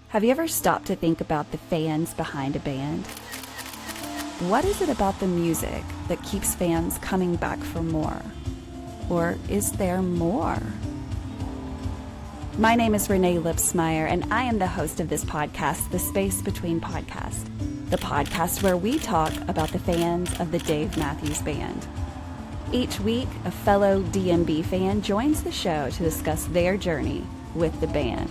Have you ever stopped to think about the fans behind a band? What is it about the music that keeps fans coming back for more? Or is there more? My name is Renae Lipsmeyer, and I am the host of this podcast, The Space Between Podcast, the podcast where we talk about the fans of the Dave Matthews Band. Each week, a fellow DMB fan joins the show to discuss their journey with the band.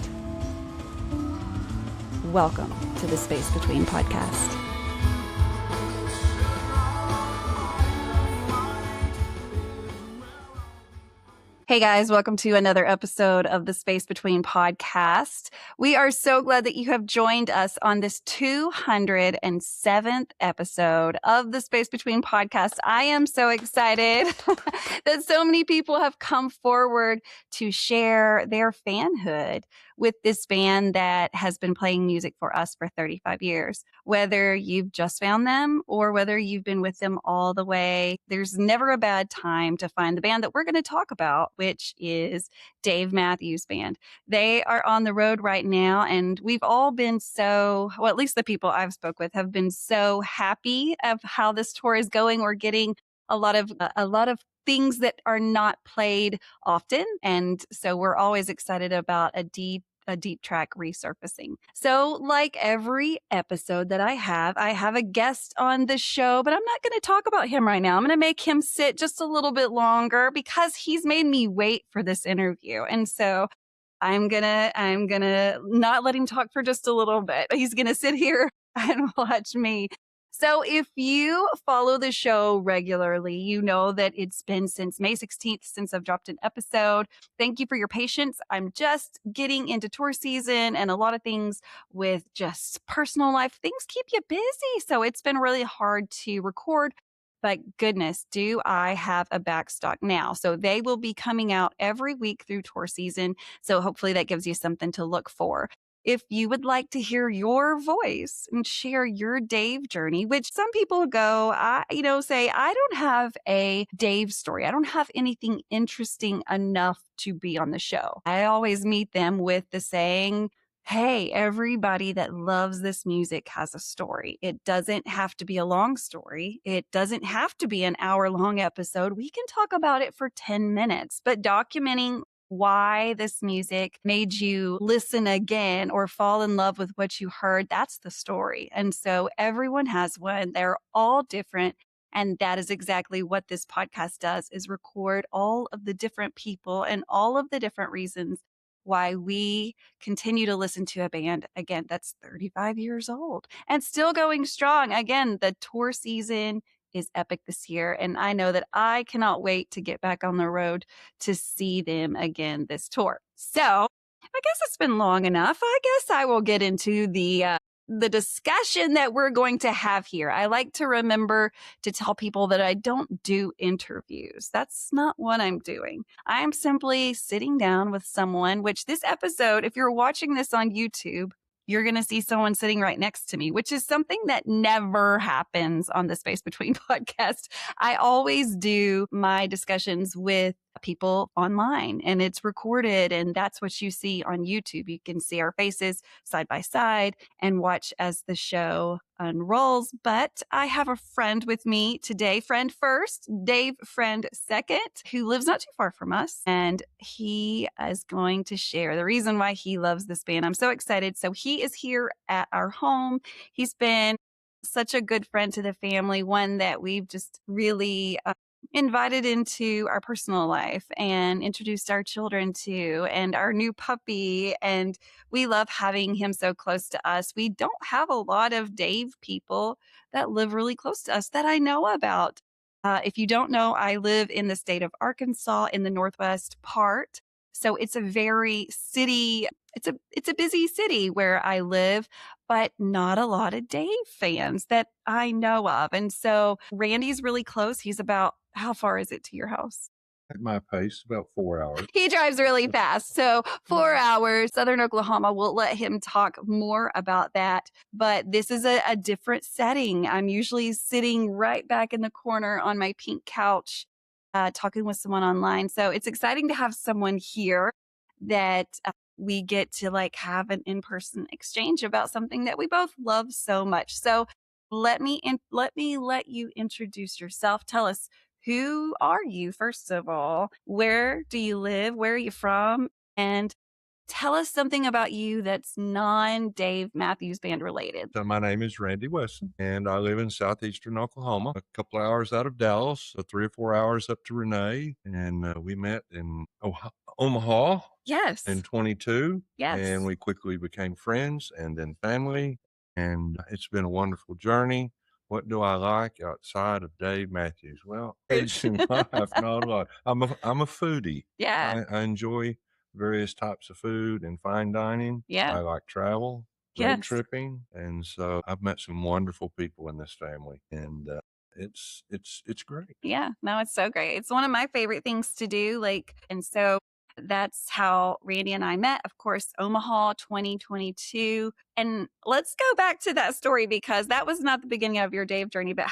Welcome to the Space Between Podcast. Hey guys, welcome to another episode of the Space Between Podcast. We are so glad that you have joined us on this 207th episode of the Space Between Podcast. I am so excited that so many people have come forward to share their fanhood with this band that has been playing music for us for 35 years. Whether you've just found them or whether you've been with them all the way, there's never a bad time to find the band that we're going to talk about, which is Dave Matthews Band. They are on the road right now, and we've all been at least the people I've spoke with have been so happy of how this tour is going. We're getting a lot of things that are not played often, and so we're always excited about a deep track resurfacing. So like every episode that I have a guest on the show, but I'm not going to talk about him right now. I'm going to make him sit just a little bit longer because he's made me wait for this interview. And so I'm going to not let him talk for just a little bit. He's going to sit here and watch me. So if you follow the show regularly, you know that it's been since May 16th since I've dropped an episode. Thank you for your patience. I'm just getting into tour season and a lot of things with just personal life. Things keep you busy. So it's been really hard to record. But goodness, do I have a backstock now. So they will be coming out every week through tour season. So hopefully that gives you something to look for. If you would like to hear your voice and share your Dave journey, which some people say, I don't have a Dave story. I don't have anything interesting enough to be on the show. I always meet them with the saying, hey, everybody that loves this music has a story. It doesn't have to be a long story. It doesn't have to be an hour-long episode. We can talk about it for 10 minutes, but documenting why this music made you listen again or fall in love with what you heard, that's the story. And so everyone has one. They're all different. And that is exactly what this podcast does, is record all of the different people and all of the different reasons why we continue to listen to a band, again, that's 35 years old and still going strong. Again, the tour season is epic this year, and I know that I cannot wait to get back on the road to see them again this tour. So I guess it's been long enough. I guess I will get into the discussion that we're going to have here. I like to remember to tell people that I don't do interviews. That's not what I'm doing. I'm simply sitting down with someone, which this episode, if you're watching this on YouTube, you're going to see someone sitting right next to me, which is something that never happens on the Space Between podcast. I always do my discussions with people online, and it's recorded, and that's what you see on YouTube. You can see our faces side by side and watch as the show unrolls. But I have a friend with me today, friend first, Dave friend second, who lives not too far from us, and he is going to share the reason why he loves this band. I'm so excited. So he is here at our home. He's been such a good friend to the family, one that we've just really invited into our personal life and introduced our children to, and our new puppy. And we love having him so close to us. We don't have a lot of Dave people that live really close to us that I know about. If you don't know, I live in the state of Arkansas in the northwest part. So it's a very city. It's a busy city where I live, but not a lot of Dave fans that I know of. And so Randy's really close. He's about, how far is it to your house? At my pace, about 4 hours. He drives really fast. So 4 hours, Southern Oklahoma. We'll let him talk more about that. But this is a different setting. I'm usually sitting right back in the corner on my pink couch, talking with someone online. So it's exciting to have someone here that we get to like have an in-person exchange about something that we both love so much. So let you introduce yourself. Tell us, who are you, first of all? Where do you live? Where are you from? And tell us something about you that's non-Dave Matthews Band related. So my name is Randy Weston, and I live in southeastern Oklahoma, a couple hours out of Dallas, so 3 or 4 hours up to Renae. And we met in Omaha Yes. in 22, Yes. and we quickly became friends and then family. And it's been a wonderful journey. What do I like outside of Dave Matthews? Well, age in life, not a lot. I'm a foodie. Yeah. I enjoy various types of food and fine dining. Yeah. I like travel, road Yes. tripping, and so I've met some wonderful people in this family, and it's great. Yeah, no, it's so great. It's one of my favorite things to do. Like, and so that's how Randy and I met, of course, Omaha 2022. And let's go back to that story because that was not the beginning of your Dave journey, but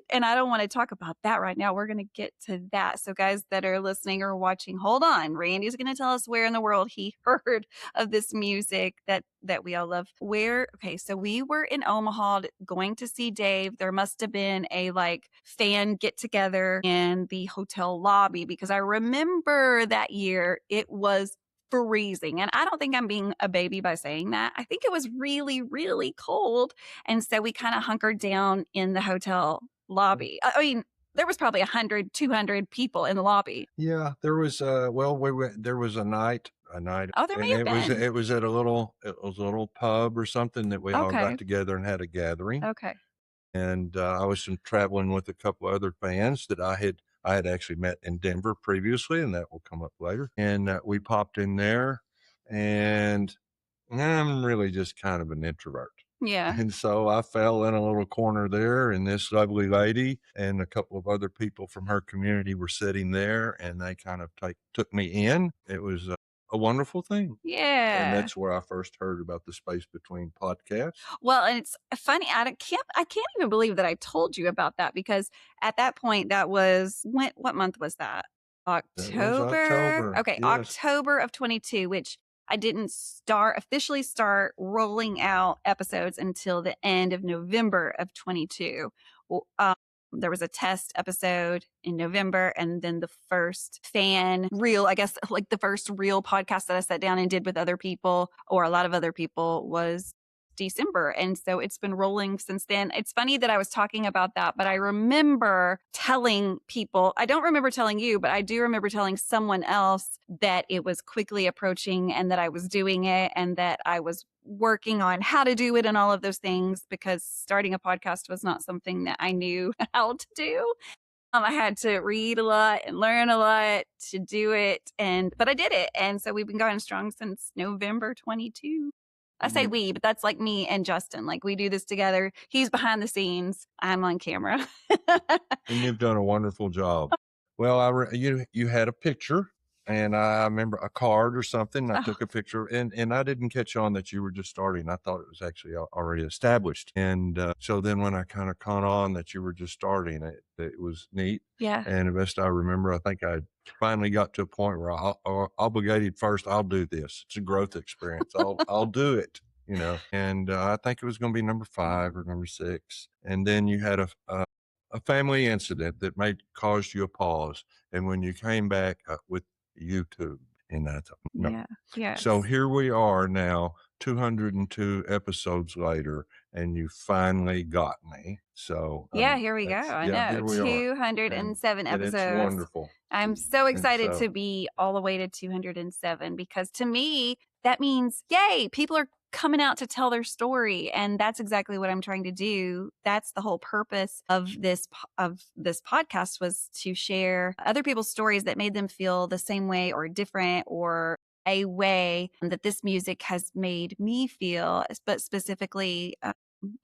and I don't want to talk about that right now. We're going to get to that. So guys that are listening or watching, hold on. Randy's going to tell us where in the world he heard of this music that we all love. Okay, so we were in Omaha going to see Dave. There must have been a like fan get together in the hotel lobby because I remember that year it was freezing. And I don't think I'm being a baby by saying that. I think it was really, really cold. And so we kind of hunkered down in the hotel lobby. I mean, there was probably 100, 200 people in the lobby. Yeah, there was there was a night, Oh, there may have been. it was at a little pub or something that we all Okay. got together and had a gathering. Okay. And I was traveling with a couple other bands that I had actually met in Denver previously, and that will come up later. And we popped in there, and I'm really just kind of an introvert. Yeah. And so I fell in a little corner there, and this lovely lady and a couple of other people from her community were sitting there, and they kind of took me in. It was a wonderful thing. Yeah. And that's where I first heard about the Space Between podcast. Well, and it's funny. I can't even believe that I told you about that because at that point, that was what month was that? October. Okay, yes. October of 22, which I didn't officially start rolling out episodes until the end of November of 22. Well, there was a test episode in November, and then the first I guess like the first real podcast that I sat down and did with other people or a lot of other people was December. And so it's been rolling since then. It's funny that I was talking about that, but I remember telling people, I don't remember telling you, but I do remember telling someone else that it was quickly approaching and that I was doing it and that I was working on how to do it and all of those things because starting a podcast was not something that I knew how to do. I had to read a lot and learn a lot to do it, but I did it. And so we've been going strong since November 22. I say we, but that's like me and Justin. Like we do this together. He's behind the scenes. I'm on camera. And you've done a wonderful job. Well, you had a picture, and I remember a card or something. I took a picture, and I didn't catch on that you were just starting. I thought it was actually already established. And so then when I kind of caught on that you were just starting, it was neat. Yeah. And the best I remember, I think I finally got to a point where I'll obligated first. I'll do this. It's a growth experience. I'll do it. You know, and I think it was going to be number 5 or number 6. And then you had a family incident that caused you a pause. And when you came back with YouTube, and I thought, no. Yeah. So here we are now, 202 episodes later, and you finally got me. So yeah, here we go. I know, 207 episodes. It's wonderful. I'm so excited to be all the way to 207 because to me that means yay, people are coming out to tell their story, and that's exactly what I'm trying to do. That's the whole purpose of this podcast, was to share other people's stories that made them feel the same way or different or a way that this music has made me feel, but specifically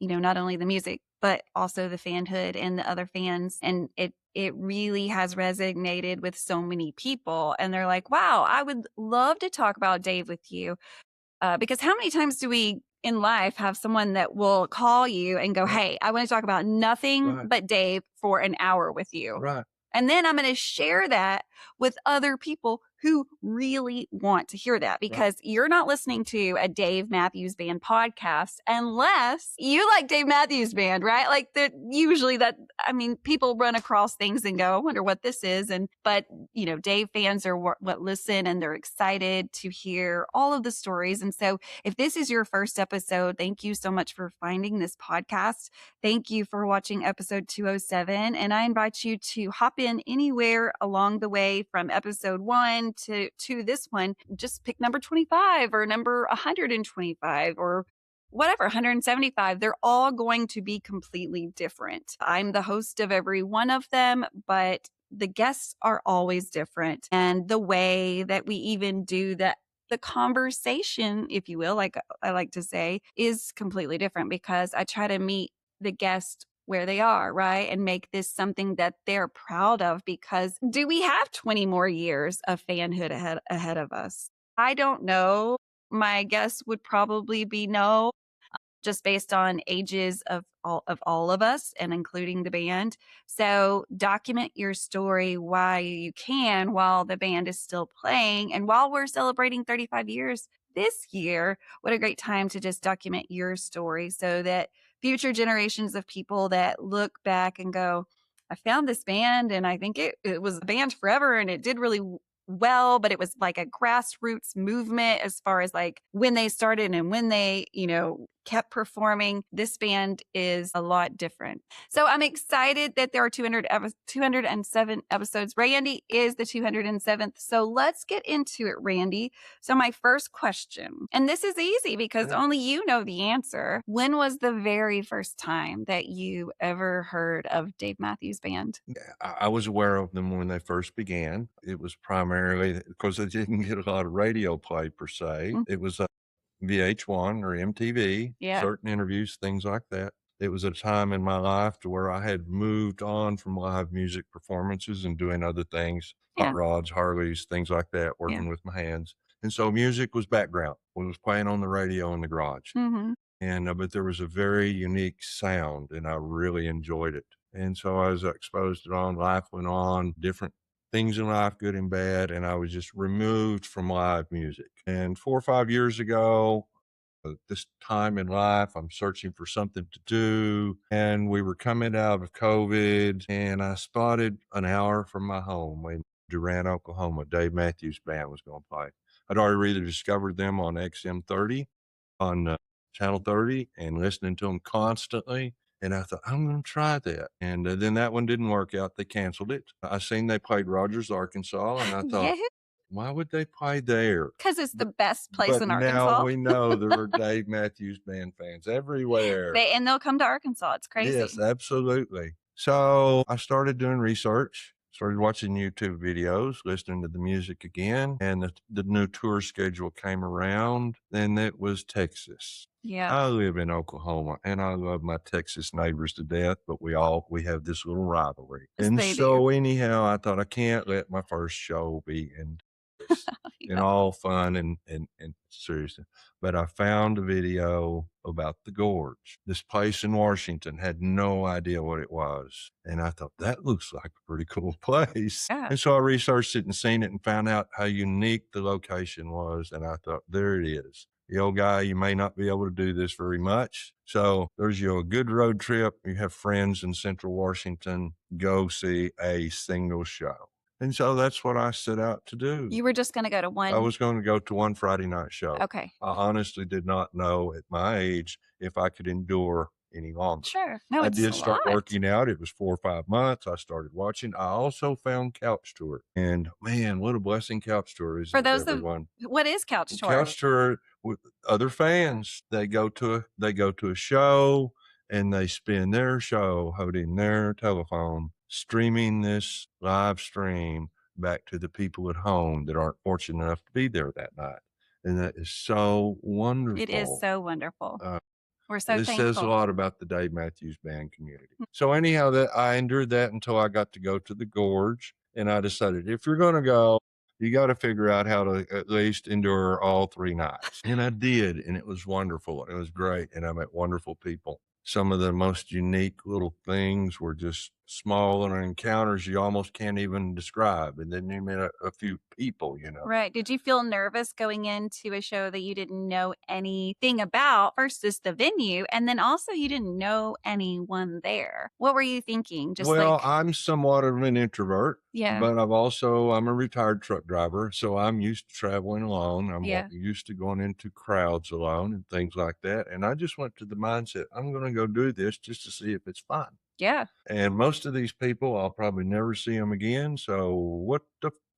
not only the music but also the fanhood and the other fans, and it really has resonated with so many people, and they're like, wow, I would love to talk about Dave with you. Because how many times do we in life have someone that will call you and go, hey, I want to talk about nothing but Dave for an hour with you. Right. And then I'm going to share that with other people who really want to hear that, because you're not listening to a Dave Matthews Band podcast unless you like Dave Matthews Band, right? Like that usually that, I mean, people run across things and go, I wonder what this is. But Dave fans are what listen, and they're excited to hear all of the stories. And so if this is your first episode, thank you so much for finding this podcast. Thank you for watching episode 207. And I invite you to hop in anywhere along the way from episode 1 to this one. Just pick number 25 or number 125 or whatever, 175. They're all going to be completely different. I'm the host of every one of them, but the guests are always different. And the way that we even do that, the conversation, if you will, like I like to say, is completely different, because I try to meet the guest where they are, right? And make this something that they're proud of, because do we have 20 more years of fanhood ahead of us? I don't know. My guess would probably be no, just based on ages of all of us, and including the band. So document your story while you can, while the band is still playing, and while we're celebrating 35 years this year. What a great time to just document your story, so that future generations of people that look back and go, I found this band and I think it was a band forever and it did really well, but it was like a grassroots movement as far as like when they started and when they, kept performing. This band is a lot different. So I'm excited that there are 207 episodes. Randy is the 207th. So let's get into it, Randy. So my first question, and this is easy because only you know the answer. When was the very first time that you ever heard of Dave Matthews Band? I was aware of them when they first began. It was primarily because they didn't get a lot of radio play per se. It was VH1 or MTV, certain interviews, things like that. It was a time in my life to where I had moved on from live music performances and doing other things, hot rods, Harleys, things like that, working with my hands. And so music was background. It was playing on the radio in the garage. And but there was a very unique sound, and I really enjoyed it. And so I was exposed to it on. Life went on, different things in life, good and bad, and I was just removed from live music. And 4 or 5 years ago, this time in life, I'm searching for something to do, and we were coming out of COVID, and I spotted an hour from my home in Durant, Oklahoma. Dave Matthews Band was going to play. I'd already discovered them on XM30 on Channel 30 and listening to them constantly. And I thought, I'm going to try that. And then that one didn't work out. They canceled it. I seen they played Rogers, Arkansas, and I thought, why would they play there? Because it's the best place in Arkansas. Now we know there are Dave Matthews Band fans everywhere. And they'll come to Arkansas. It's crazy. Yes, absolutely. So I started doing research, started watching YouTube videos, listening to the music again, and the new tour schedule came around, and it was Texas. Yeah. I live in Oklahoma, and I love my Texas neighbors to death, but we have this little rivalry. Yes, and they so do. anyhow, I thought I can't let my first show be in in all fun and seriousness. But I found a video about the Gorge. This place in Washington, had no idea what it was. And I thought, that looks like a pretty cool place. And so I researched it and seen it and found out how unique the location was. And I thought, there it is. The old guy, you may not be able to do this very much. So there's a good road trip. You have friends in Central Washington, go see a single show. And so that's what I set out to do. You were just going to go to one? I was going to go to one Friday night show. Okay. I honestly did not know at my age if I could endure any longer. Sure. No, I did start working out. It was 4 or 5 months. I started watching. I also found Couch Tour. And man, what a blessing Couch Tour is. For those everyone. what is Couch Tour? Couch Tour with other fans. They go to a show and they spend their show holding their telephone, streaming this live stream back to the people at home that aren't fortunate enough to be there that night. And that is so wonderful. It is so wonderful. We're so this thankful. Says a lot about the Dave Matthews Band community. So anyhow, that I endured that until I got to go to the Gorge, and I decided if you're going to go, you got to figure out how to at least endure all 3 nights. And I did, and it was wonderful. It was great, and I met wonderful people. some of the most unique little things were just small little encounters you almost can't even describe. And then you met a few people, you know. Right. Did you feel nervous going into a show that you didn't know anything about? First is the venue, and then also you didn't know anyone there. What were you thinking? Just Well, like, I'm somewhat of an introvert, yeah, but I'm a retired truck driver, so I'm used to traveling alone. yeah, Used to going into crowds alone and things like that. And I just went to the mindset, I'm going to go do this just to see if it's fun. yeah, And most of these people, I'll probably never see them again. So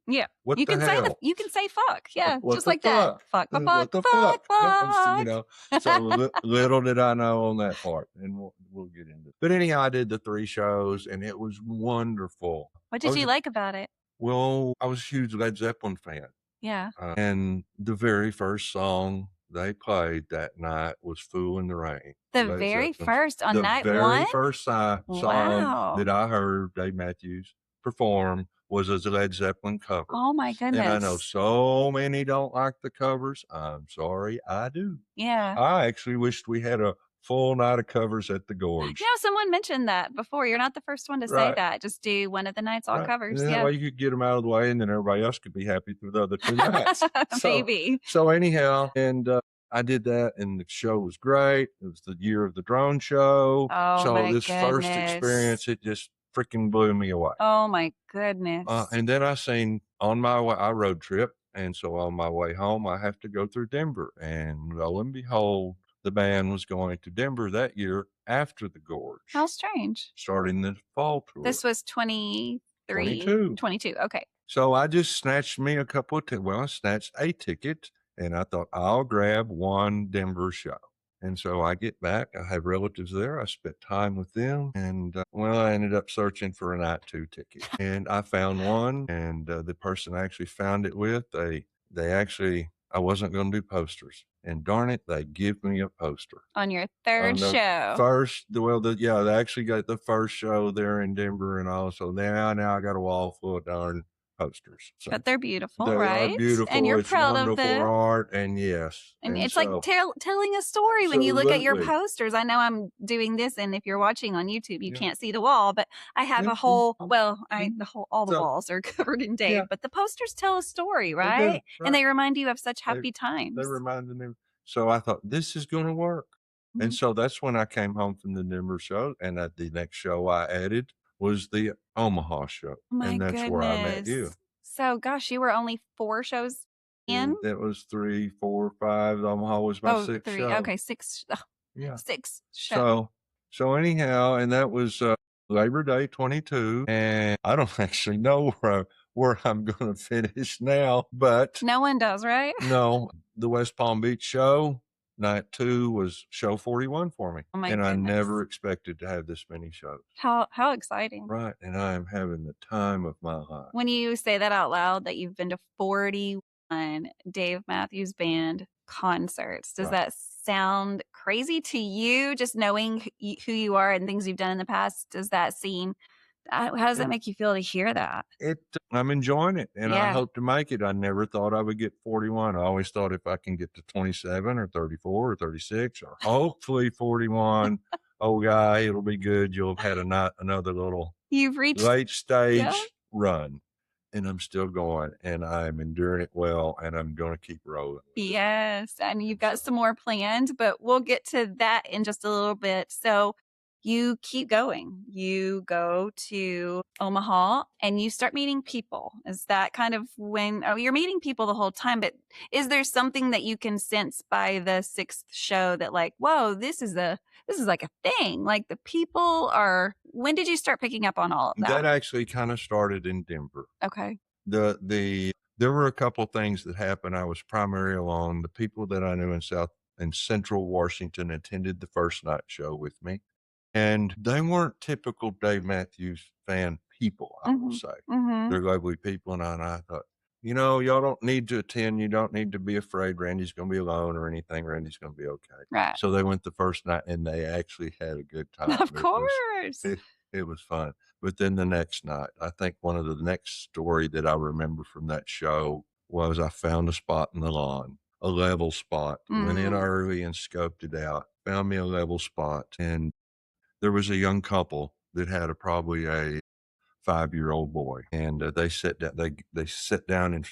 yeah. what the hell? You can say fuck. Yeah, What just the like that. fuck? Fuck, fuck, fuck, What the fuck, fuck? You fuck. know, so little did I know on that part, and we'll get into it. But anyhow, I did the 3 shows, and it was wonderful. What I did was you like about it? Well, I was a huge Led Zeppelin fan, Yeah. and the very first song they played that night was "Fool in the Rain." The Led very Zeppelin's first on the night very one? first song Wow. that I heard Dave Matthews perform was a Led Zeppelin cover. Oh my And I know goodness. so many don't like the covers. I'm sorry, I do. Yeah. I actually wished we had a full night of covers at the Gorge. Someone mentioned that before. You're not the first one to say Right, that. Just do one of the nights all right. And covers. then that Yeah. way you could get them out of the way, and then everybody else could be happy for the other 2 nights. Maybe. So anyhow, and I did that, and the show was great. It was the year of the drone show. Oh So my this first goodness. experience, it just freaking blew me away. Oh my goodness. And then I seen on my way, I road trip. And so on my way home, I have to go through Denver. And lo and behold, the band was going to Denver that year after the Gorge, How strange. starting the fall tour. This was 23, 22. 22. Okay. So I just snatched me a couple of I snatched a ticket, and I thought I'll grab one Denver show. And so I get back. I have relatives there. I spent time with them, and I ended up searching for a night 2 ticket, and I found one. And the person I actually found it with, they actually, I wasn't going to do posters, and darn it, they give me a poster On your on third the show. first. They actually got the first show there in Denver, and also now I got a wall full of darn posters. So But they're beautiful, they are right? And beautiful. you're It's proud of wonderful them. art, and yes, And and it's like so telling a story when you look at your absolutely, posters. I know I'm doing this, and if you're watching on YouTube, you yeah, can't see the wall, but I have yeah, a whole, mhm. all the So walls are covered in yeah, Dave, but the posters tell a story, they do, right? And right? they remind you of such They happy they times. reminded me. So I thought this is going to work, and Mhm. so that's when I came home from the Denver show, and the next show I added was the Omaha show, My and that's where I met goodness. you. So, gosh, you were only 4 shows in? That was 3, 4, 5. Omaha was my Oh, 6th 3. show. Okay, 6. Ugh, Yeah. 6 show. So anyhow, and that was Labor Day 22, and I don't actually know where I'm going to finish now, but No one does, right? no, the West Palm Beach show, night 2 was show 41 for me, Oh my and I goodness. never expected to have this many shows. How exciting. Right, and I am having the time of my life. When you say that out loud, that you've been to 41 Dave Matthews Band concerts, does Right. that sound crazy to you, just knowing who you are and things you've done in the past? Does that seem how does that make you feel to hear that? I'm enjoying it, and I Yeah. hope to make it. I never thought I would get 41. I always thought if I can get to 27 or 34 or 36 or hopefully 41, oh, guy, it'll be good. You'll have had another little You've reached late yeah. stage run, and I'm still going, and I'm enduring it well, and I'm going to keep rolling with it. Yes, and you've got some more planned, but we'll get to that in just a little bit. So you keep going. You go to Omaha and you start meeting people. Is that kind of when you're meeting people the whole time, but is there something that you can sense by the 6th show that like, whoa, this is like a thing. Like the people are when did you start picking up on all of That that? actually kind of started in Denver. Okay. There were a couple things that happened. I was primarily alone. The people that I knew in Central Washington attended the first night show with me, and they weren't typical Dave Matthews fan people, I will Mhm. say. Mhm. They're lovely people, and I thought, y'all don't need to attend. You don't need to be afraid Randy's going to be alone or anything. Randy's going to be okay. Right. So they went the first night, and they actually had a good time. Of course. It was fun. But then the next night, I think one of the next story that I remember from that show was I found a spot in the lawn, a level spot. Went in Mm. early and scoped it out, found me a level spot, and there was a young couple that had probably a 5-year-old boy, and they sat down. They sat down and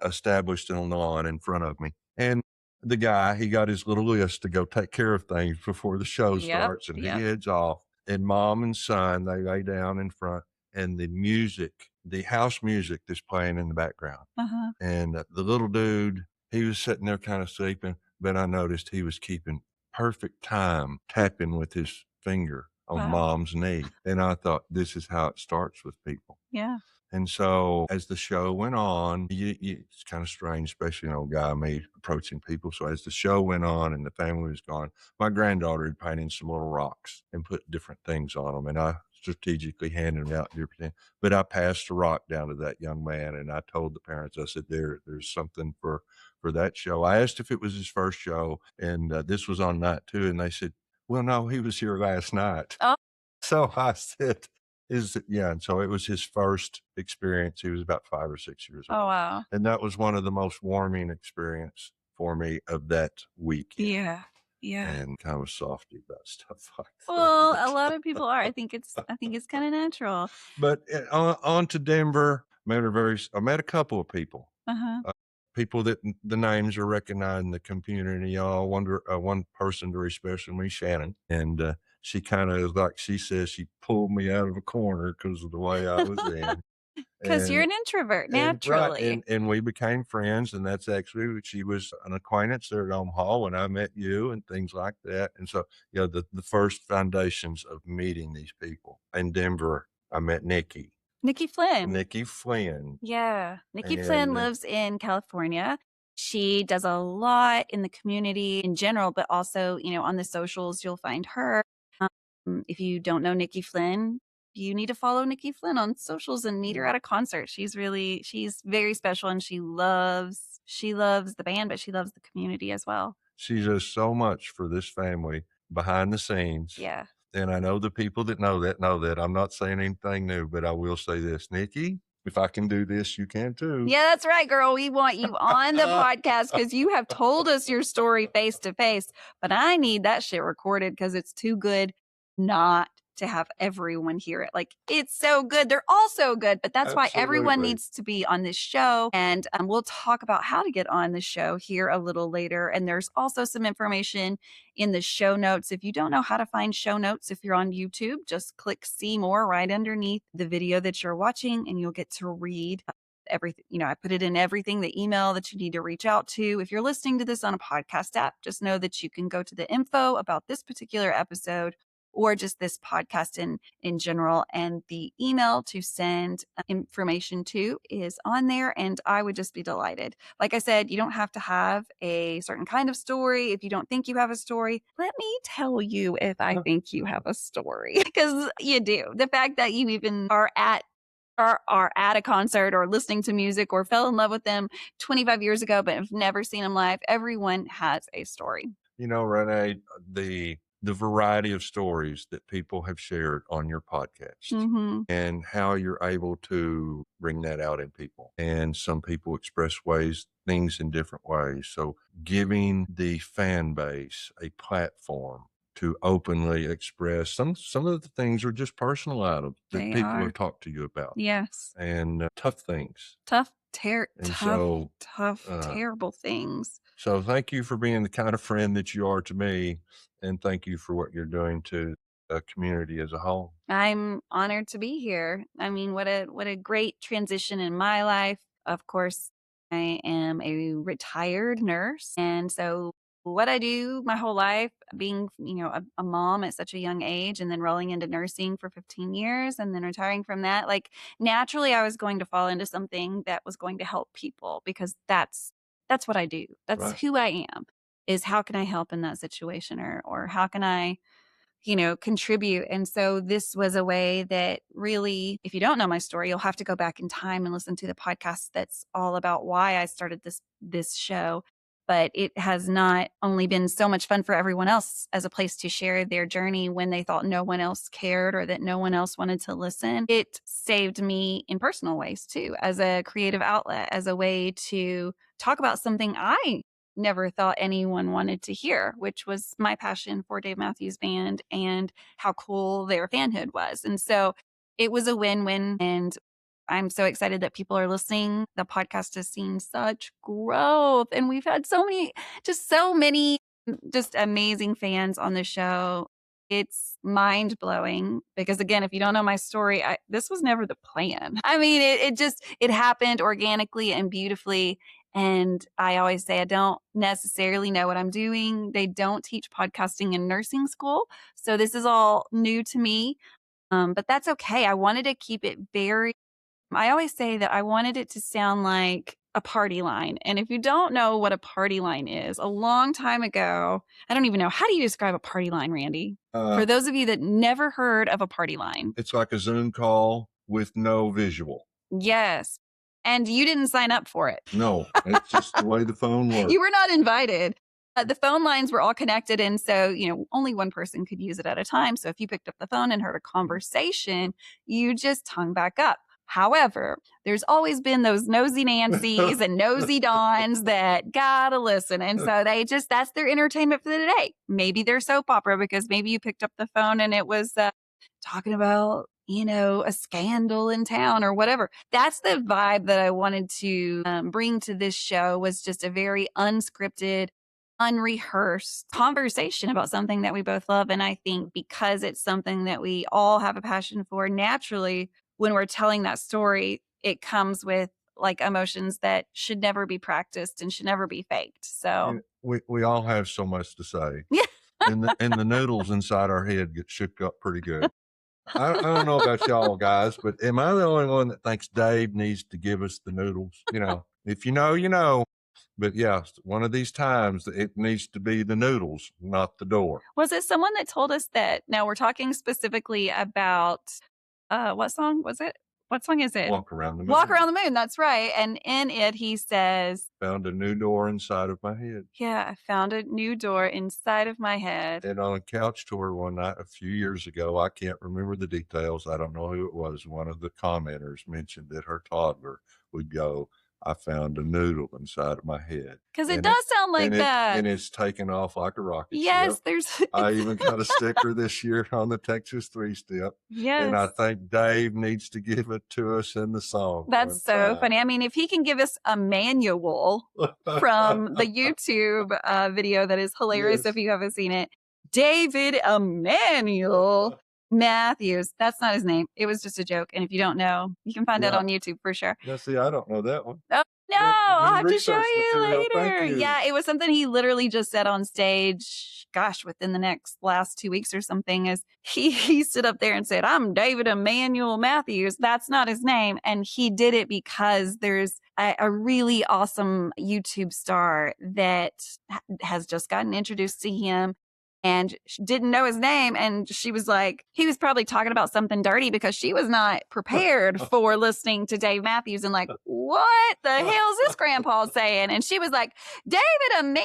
established on the lawn in front of me. And the guy, he got his little list to go take care of things before the show Yep. starts, and he Yep. heads off. And mom and son, they lay down in front, and the music, the house music, is playing in the background. Uh-huh. And the little dude, he was sitting there kind of sleeping, but I noticed he was keeping perfect time tapping with his finger on Wow. mom's knee. And I thought, this is how it starts with people. Yeah. And so as the show went on, it's kind of strange, especially an old guy, me approaching people. So as the show went on and the family was gone, my granddaughter had painted some little rocks and put different things on them. And I strategically handed them out to different things. But I passed a rock down to that young man, and I told the parents, I said, there's something for that show. I asked if it was his first show, and this was on night 2. And they said, well, no, he was here last night. Oh. So I said, and so it was his first experience. He was about 5 or 6 years old. Oh, wow. And that was one of the most warming experience for me of that weekend. Yeah. Yeah. And kind of softy about stuff like that. Well, a lot of people are. I think it's kind of natural. But on to Denver, I met a couple of people. Uh-huh. People that the names are recognized in the community. One person very special to me, Shannon. And she kind of, like she says, she pulled me out of a corner because of the way I was in. Because you're an introvert, naturally. And we became friends, and that's actually, she was an acquaintance there at Omaha when I met you and things like that. And so, the first foundations of meeting these people. In Denver, I met Nikki Flynn. Yeah. Nikki Flynn lives in California. She does a lot in the community in general, but also, on the socials, you'll find her. If you don't know Nikki Flynn, you need to follow Nikki Flynn on socials and meet her at a concert. She's very special, and she loves the band, but she loves the community as well. She does so much for this family behind the scenes. Yeah. And I know the people that know that. I'm not saying anything new, but I will say this, Nikki, if I can do this, you can too. Yeah, that's right, girl. We want you on the podcast because you have told us your story face to face, but I need that shit recorded because it's too good not to have everyone hear it. Like, it's so good. They're all so good, but that's why everyone needs to be on this show. And we'll talk about how to get on the show here a little later. And there's also some information in the show notes. If you don't know how to find show notes, if you're on YouTube, just click see more right underneath the video that you're watching, and you'll get to read everything. I put it in everything, the email that you need to reach out to. If you're listening to this on a podcast app, just know that you can go to the info about this particular episode or just this podcast in general. And the email to send information to is on there. And I would just be delighted. Like I said, you don't have to have a certain kind of story. If you don't think you have a story, let me tell you if I think you have a story, because you do. The fact that you even are at a concert or listening to music or fell in love with them 25 years ago, but have never seen them live. Everyone has a story. Renae, the variety of stories that people have shared on your podcast and how you're able to bring that out in people. And some people express things in different ways. So giving the fan base a platform to openly express some of the things are just personal items that people have talked to you about. Yes. And tough things. Terrible things. So thank you for being the kind of friend that you are to me. And thank you for what you're doing to the community as a whole. I'm honored to be here. I mean, what a great transition in my life. Of course, I am a retired nurse. And so what I do my whole life, being, a mom at such a young age, and then rolling into nursing for 15 years and then retiring from that, like, naturally I was going to fall into something that was going to help people, because that's what I do. That's who I am, is how can I help in that situation, or how can I, contribute. And so this was a way that really, if you don't know my story, you'll have to go back in time and listen to the podcast that's all about why I started this show. But it has not only been so much fun for everyone else as a place to share their journey when they thought no one else cared or that no one else wanted to listen. It saved me in personal ways too, as a creative outlet, as a way to talk about something I never thought anyone wanted to hear, which was my passion for Dave Matthews Band and how cool their fanhood was. And so it was a win-win. And I'm so excited that people are listening. The podcast has seen such growth, and we've had so many, just amazing fans on the show. It's mind blowing because, again, if you don't know my story, this was never the plan. I mean, it happened organically and beautifully. And I always say I don't necessarily know what I'm doing. They don't teach podcasting in nursing school. So this is all new to me. But that's okay. I wanted to keep it I always say that I wanted it to sound like a party line. And if you don't know what a party line is, a long time ago, I don't even know. How do you describe a party line, Randy? For those of you that never heard of a party line. It's like a Zoom call with no visual. Yes. And you didn't sign up for it. No, it's just the way the phone works. You were not invited. The phone lines were all connected. And so, only one person could use it at a time. So if you picked up the phone and heard a conversation, you just hung back up. However, there's always been those nosy Nancys and nosy Dons that gotta listen. And so that's their entertainment for the day. Maybe their soap opera, because maybe you picked up the phone and it was talking about, a scandal in town or whatever. That's the vibe that I wanted to bring to this show, was just a very unscripted, unrehearsed conversation about something that we both love. And I think because it's something that we all have a passion for, naturally, when we're telling that story, it comes with like emotions that should never be practiced and should never be faked. So we all have so much to say. Yeah. and the noodles inside our head get shook up pretty good. I don't know about y'all guys, but am I the only one that thinks Dave needs to give us the noodles? If you know, you know. But yeah, one of these times it needs to be the noodles, not the door. Was it someone that told us that? Now we're talking specifically about what song was it? What song is it? Walk Around the Moon. Walk Around the Moon. That's right. And in it, he says, found a new door inside of my head. Yeah, I found a new door inside of my head. And on a couch tour one night a few years ago, I can't remember the details. I don't know who it was. One of the commenters mentioned that her toddler would go, I found a noodle inside of my head. Because it does sound like that. And it's taken off like a rocket Yes, ship. I even got a sticker this year on the Texas 3-step. Yes. And I think Dave needs to give it to us in the song. That's so funny. I mean, if he can give us a manual from the YouTube video that is hilarious, yes, if you haven't seen it. David Emmanuel Matthews. That's not his name. It was just a joke. And if you don't know, you can find that on YouTube for sure. Yeah, see, I don't know that one. Oh, no, I'll have to show you later. Yeah, it was something he literally just said on stage, gosh, within the last 2 weeks or something, is he stood up there and said, I'm David Emmanuel Matthews. That's not his name. And he did it because there's a really awesome YouTube star that has just gotten introduced to him and didn't know his name. And she was like, he was probably talking about something dirty because she was not prepared for listening to Dave Matthews and like, what the hell is this grandpa saying? And she was like, David Emmanuel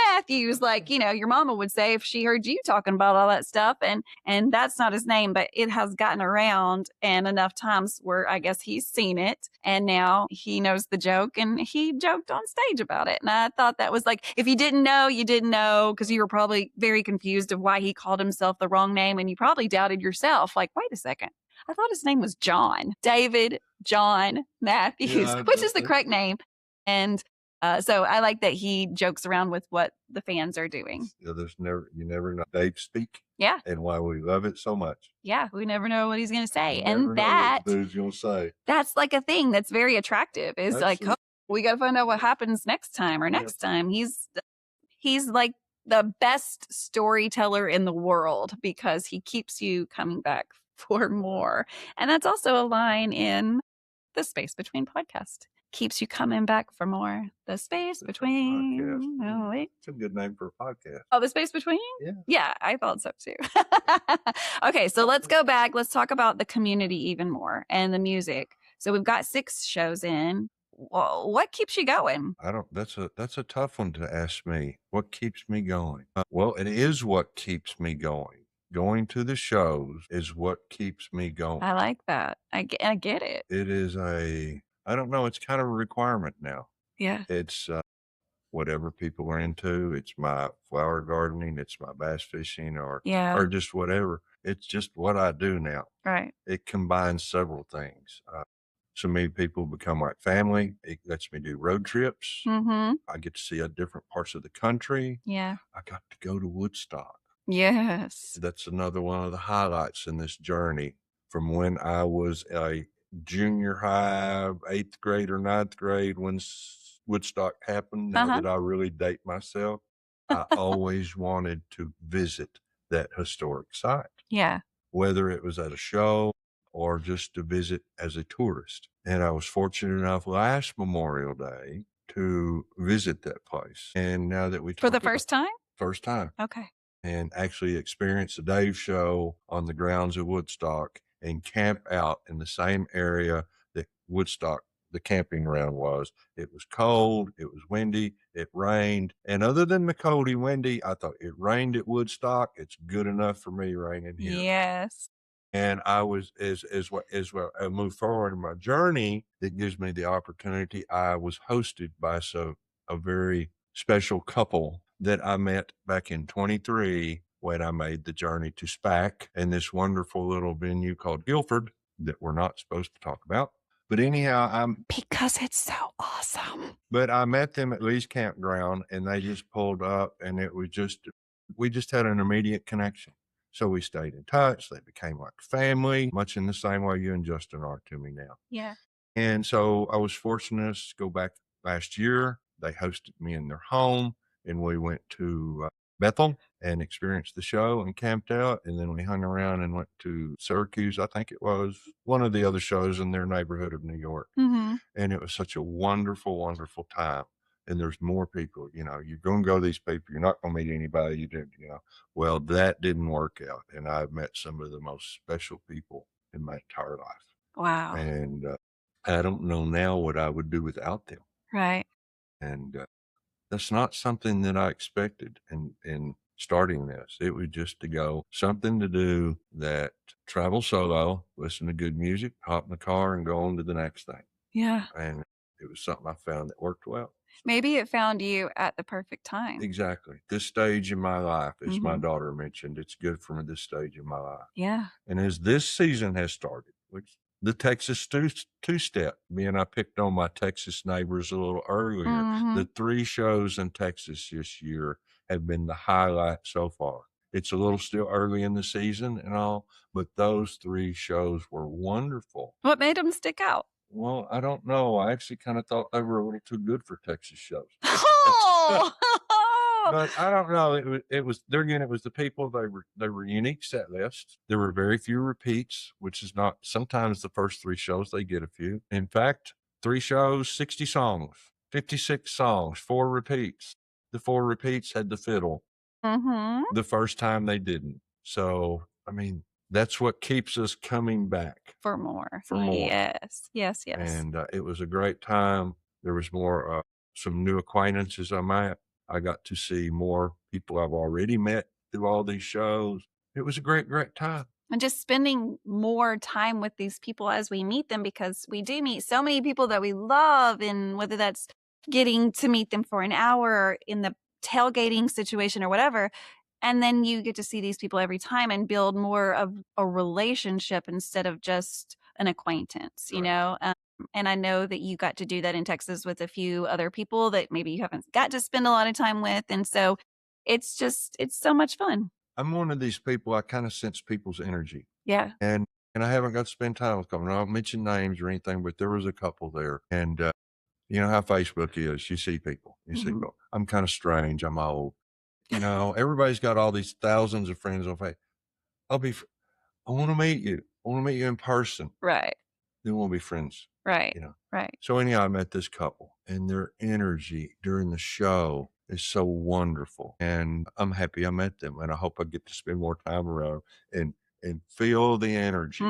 Matthews, like, your mama would say if she heard you talking about all that stuff. And that's not his name, but it has gotten around and enough times where I guess he's seen it. And now he knows the joke and he joked on stage about it. And I thought that was like, if you didn't know, you didn't know, because you were probably very confused of why he called himself the wrong name. And you probably doubted yourself, like, wait a second, I thought his name was John. David John Matthews, which is the correct name. And so I like that he jokes around with what the fans are doing. Yeah, you never know. Dave speak. Yeah. And why we love it so much. Yeah, we never know what he's going to say. You and that dude's going to say. That's like a thing that's very attractive. Is like, oh, we got to find out what happens next time or next time. He's like the best storyteller in the world because he keeps you coming back for more. And that's also a line in The Space Between podcast. Keeps you coming back for more. The Space Between. Oh, wait. It's a good name for a podcast. Oh, The Space Between? Yeah. Yeah, I thought so too. Okay, so let's go back. Let's talk about the community even more and the music. So we've got 6 shows in. Well, what keeps you going? That's a tough one to ask me. What keeps me going? Well, it is what keeps me going. Going to the shows is what keeps me going. I like that. I get it. It is I don't know. It's kind of a requirement now. Yeah. It's whatever people are into. It's my flower gardening, it's my bass fishing, or just whatever. It's just what I do now. Right. It combines several things. So many people become like family. It lets me do road trips. Mm-hmm. I get to see different parts of the country. Yeah. I got to go to Woodstock. Yes. That's another one of the highlights in this journey from when I was a junior high, 8th grade or 9th grade when Woodstock happened. Now that I really date myself, I always wanted to visit that historic site. Yeah. Whether it was at a show or just to visit as a tourist. And I was fortunate enough last Memorial Day to visit that place. And now that we For the first time? First time. Okay. And actually experience the Dave show on the grounds of Woodstock and camp out in the same area that Woodstock, the camping ground, was. It was cold, it was windy, it rained. And other than the coldy, windy, I thought it rained at Woodstock. It's good enough for me raining here. Yes. And I was as I move forward in my journey, it gives me the opportunity. I was hosted by a very special couple that I met back in 23 when I made the journey to SPAC in this wonderful little venue called Guilford that we're not supposed to talk about. But anyhow, because it's so awesome. But I met them at Lee's Campground and they just pulled up and we just had an immediate connection. So we stayed in touch. They became like family, much in the same way you and Justin are to me now. Yeah. And so I was fortunate to go back last year. They hosted me in their home and we went to Bethel and experienced the show and camped out. And then we hung around and went to Syracuse, I think it was, one of the other shows in their neighborhood of New York. Mm-hmm. And it was such a wonderful, wonderful time. And there's more people, you're going to go to these people. You're not going to meet anybody you didn't, Well, that didn't work out. And I've met some of the most special people in my entire life. Wow. And I don't know now what I would do without them. Right. And that's not something that I expected in starting this. It was just to go, something to do that travel solo, listen to good music, hop in the car and go on to the next thing. Yeah. And it was something I found that worked well. Maybe it found you at the perfect time. Exactly. This stage in my life, as my daughter mentioned, it's good for me this stage in my life. Yeah. And as this season has started, which the Texas two-step, me and I picked on my Texas neighbors a little earlier. The 3 shows in Texas this year have been the highlight so far. It's a little still early in the season and all, but those 3 shows were wonderful. What made them stick out? Well, I don't know. I actually kind of thought they were a little too good for Texas shows. Oh! But I don't know. It was there again. It was the people. They were unique set lists. There were very few repeats, which is not. Sometimes the first 3 shows they get a few. In fact, 3 shows, 60 songs, 56 songs, 4 repeats. The 4 repeats had the fiddle. The first time they didn't. So I mean, that's what keeps us coming back for more. For more. Yes. Yes. Yes. And it was a great time. There was more some new acquaintances I met. I got to see more people I've already met through all these shows. It was a great, great time. And just spending more time with these people as we meet them, because we do meet so many people that we love, and whether that's getting to meet them for an hour or in the tailgating situation or whatever. And then you get to see these people every time and build more of a relationship instead of just an acquaintance, you know? And I know that you got to do that in Texas with a few other people that maybe you haven't got to spend a lot of time with. And so it's so much fun. I'm one of these people, I kind of sense people's energy. Yeah. And I haven't got to spend time with them. I don't mention names or anything, but there was a couple there. And you know how Facebook is. You see people. You see people. I'm kind of strange. I'm old. Everybody's got all these thousands of friends on Facebook. I want to meet you. I want to meet you in person. Right. Then we'll be friends. Right. Right. So anyhow, I met this couple and their energy during the show is so wonderful. And I'm happy I met them. And I hope I get to spend more time around and feel the energy.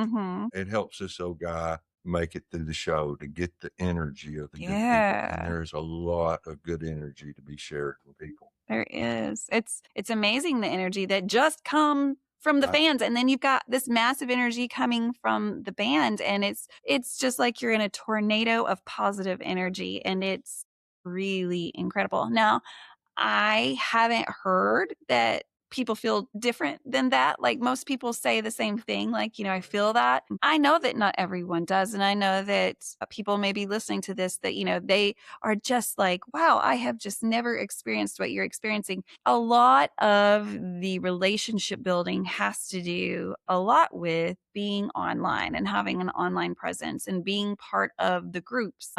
It helps this old guy make it through the show to get the energy of the good people. And there's a lot of good energy to be shared with people. There is. It's amazing the energy that just come from the fans, and then you've got this massive energy coming from the band, and it's just like you're in a tornado of positive energy, and it's really incredible. Now, I haven't heard that people feel different than that. Like most people say the same thing, like, I feel that. I know that not everyone does. And I know that people may be listening to this that, they are just like, wow, I have just never experienced what you're experiencing. A lot of the relationship building has to do a lot with being online and having an online presence and being part of the groups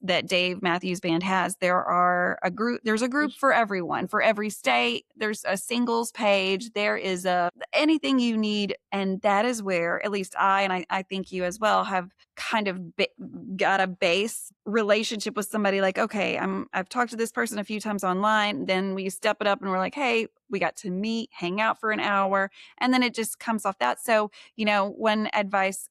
that Dave Matthews Band has. There's a group for everyone, for every state. There's a singles page. There is anything you need. And that is where at least I think you as well have kind of got a base relationship with somebody like, okay, I've talked to this person a few times online. Then we step it up and we're like, hey, we got to meet, hang out for an hour. And then it just comes off that. So, one advice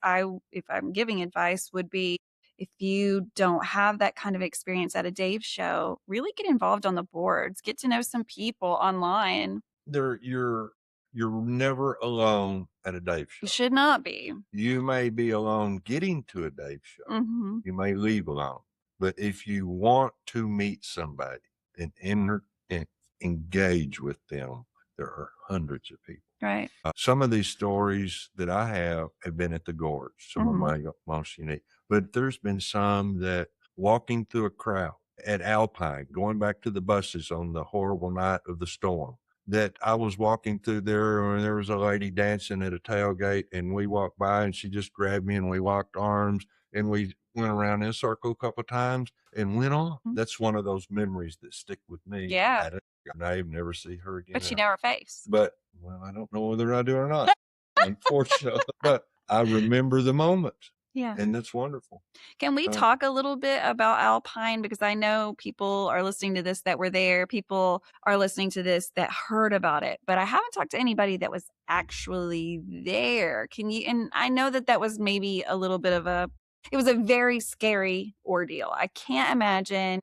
if I'm giving advice would be, if you don't have that kind of experience at a Dave show, really get involved on the boards, get to know some people online. You're never alone at a Dave show. You should not be. You may be alone getting to a Dave show. Mm-hmm. You may leave alone. But if you want to meet somebody and engage with them, there are hundreds of people. Right. Some of these stories that I have been at the Gorge, some of my most unique. But there's been some that walking through a crowd at Alpine, going back to the buses on the horrible night of the storm, that I was walking through there and there was a lady dancing at a tailgate and we walked by and she just grabbed me and we locked arms and we went around in a circle a couple of times and went on. That's one of those memories that stick with me. Yeah. And I never see her again. But you know her face. But, well, I don't know whether I do or not, unfortunately. But I remember the moment. Yeah. And that's wonderful. Can we talk a little bit about Alpine? Because I know people are listening to this that were there. People are listening to this that heard about it. But I haven't talked to anybody that was actually there. And I know that was maybe a little bit of it was a very scary ordeal. I can't imagine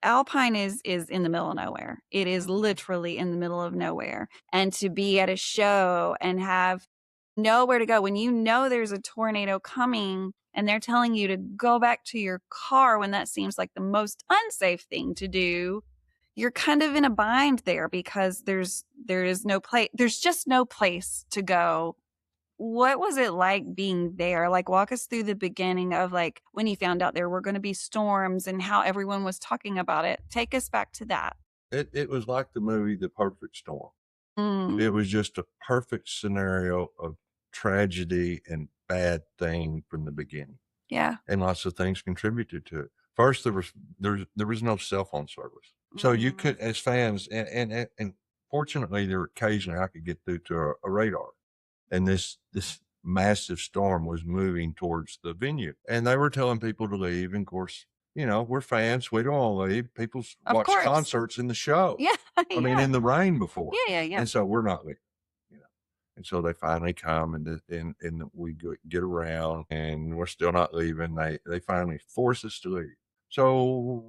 Alpine is in the middle of nowhere. It is literally in the middle of nowhere. And to be at a show and have nowhere to go when there's a tornado coming and they're telling you to go back to your car when that seems like the most unsafe thing to do, you're kind of in a bind there because there's just no place to go. What was it like being there? Like, walk us through the beginning of like when you found out there were going to be storms and how everyone was talking about it. Take us back to that. It was like the movie The Perfect Storm. It was just a perfect scenario of tragedy and bad thing from the beginning. Yeah. And lots of things contributed to it. First, there was no cell phone service. So you could, as fans, and fortunately, there occasionally I could get through to a radar. And this massive storm was moving towards the venue. And they were telling people to leave. And of course, we're fans. We don't want to leave. People watch concerts in the show. Yeah. I mean, in the rain before. Yeah. And so we're not leaving. And so they finally come and we get around and we're still not leaving. They finally force us to leave. So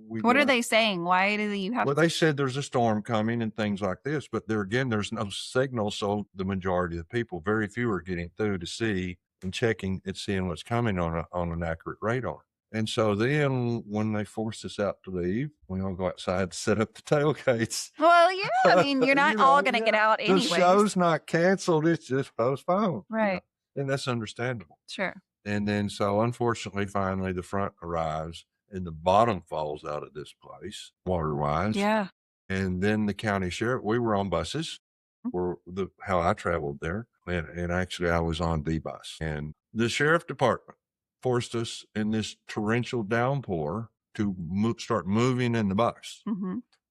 what are they saying? Why do you have Well, they said there's a storm coming and things like this, but there's no signal. So the majority of the people, very few are getting through to see and checking and seeing what's coming on an accurate radar. And so then when they forced us out to leave, we all go outside to set up the tailgates. Well, yeah, I mean, you're not all going to get out anyway. The show's not canceled. It's just postponed. Right. And that's understandable. Sure. And then so unfortunately, finally, the front arrives and the bottom falls out of this place, water-wise. Yeah. And then the county sheriff, we were on buses for how I traveled there. And actually, I was on the bus. And the sheriff department forced us in this torrential downpour to start moving in the bus.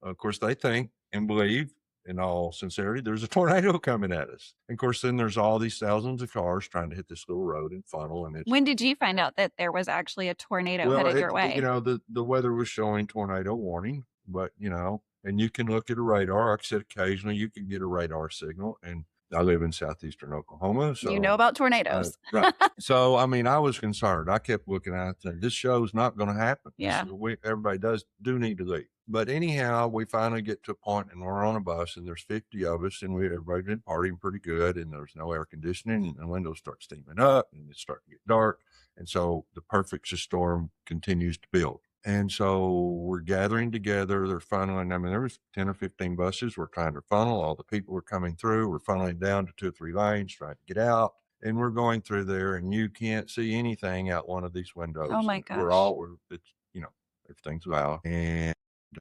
Of course, they think and believe, in all sincerity, there's a tornado coming at us. And of course, then there's all these thousands of cars trying to hit this little road and funnel. And when did you find out that there was actually a tornado headed your way? The weather was showing tornado warning, but and you can look at a radar. Like I said, occasionally you can get a radar signal. And I live in southeastern Oklahoma. So you know about tornadoes. Right. So, I mean, I was concerned. I kept looking at it and this show's not going to happen. Yeah. So everybody do need to leave. But anyhow, we finally get to a point and we're on a bus and there's 50 of us and everybody's been partying pretty good and there's no air conditioning and the windows start steaming up and it's starting to get dark. And so the perfect storm continues to build. And so we're gathering together. They're funneling. I mean, there was 10 or 15 buses. We're trying to funnel. All the people were coming through. We're funneling down to 2 or 3 lanes, trying to get out. And we're going through there, and you can't see anything out one of these windows. Oh my And gosh. it's, everything's loud. And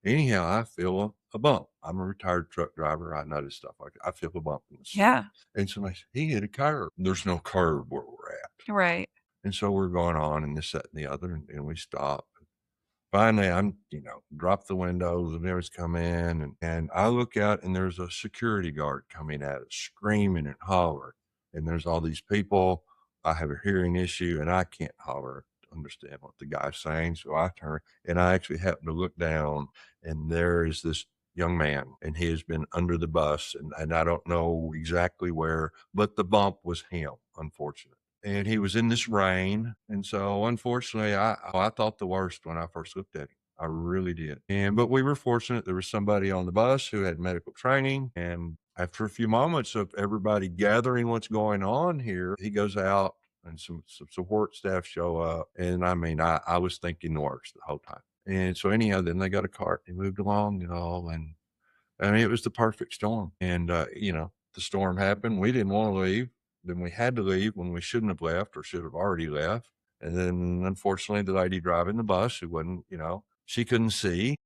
anyhow, I feel a bump. I'm a retired truck driver. I notice stuff like that. I feel a bump in the snow. Yeah. And somebody said, he hit a curb. There's no curb where we're at. Right. And so we're going on and this, that, and the other, and we stop. Finally, I'm, drop the windows and everyone's come in and I look out and there's a security guard coming at us, screaming and hollering. And there's all these people. I have a hearing issue and I can't holler to understand what the guy's saying. So I turn and I actually happen to look down and there is this young man and he has been under the bus and I don't know exactly where, but the bump was him, unfortunately. And he was in this rain. And so unfortunately, I thought the worst when I first looked at him. I really did. But we were fortunate. There was somebody on the bus who had medical training. And after a few moments of everybody gathering what's going on here, he goes out and some support staff show up. And I mean, I was thinking the worst the whole time. And so anyhow, then they got a cart. They moved along, and I mean, it was the perfect storm. And, the storm happened. We didn't want to leave. Then we had to leave when we shouldn't have left or should have already left. And then unfortunately, the lady driving the bus who wasn't, she couldn't see.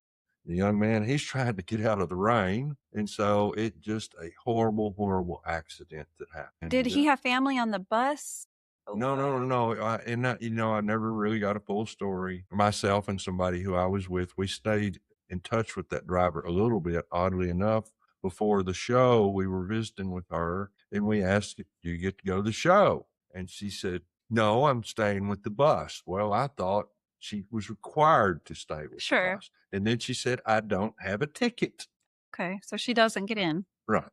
The young man, he's trying to get out of the rain. And so it just a horrible, horrible accident that happened. Did he have family on the bus? No. I never really got a full story. Myself and somebody who I was with, we stayed in touch with that driver a little bit, oddly enough. Before the show, we were visiting with her and we asked, do you get to go to the show? And she said, no, I'm staying with the bus. Well, I thought she was required to stay with the bus. And then she said, I don't have a ticket. Okay. So she doesn't get in. Right.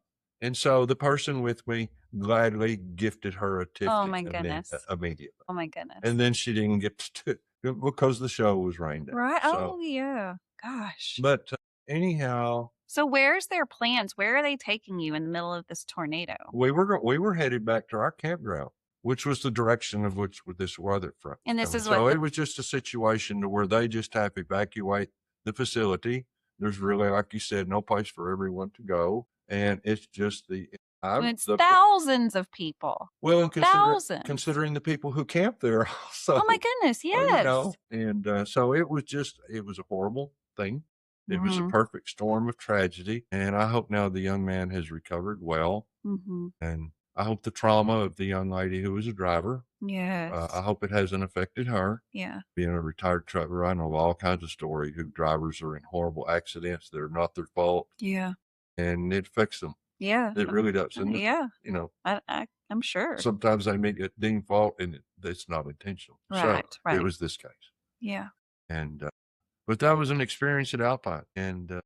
And so the person with me gladly gifted her a ticket. Oh my goodness. Immediately. Oh my goodness. And then she didn't get to because the show was rained out. Right. So, oh yeah. Gosh. But anyhow. So where's their plans? Where are they taking you in the middle of this tornado? We were headed back to our campground, which was the direction of which this weather front. And this is so it was just a situation to where they just have to evacuate the facility. There's really, like you said, no place for everyone to go. And it's just it's thousands of people. Well, and considering the people who camp there also. Oh my goodness, yes. And so it was a horrible thing. It was a perfect storm of tragedy. And I hope now the young man has recovered well. And I hope the trauma of the young lady who was a driver. Yes. I hope it hasn't affected her. Yeah. Being a retired trucker, I know all kinds of stories who drivers are in horrible accidents that are not their fault. Yeah. And it affects them. Yeah. It really does. And yeah. I'm sure. Sometimes they make it deemed fault and it's not intentional. Right. It was this case. Yeah. And, but that was an experience at Alpine. And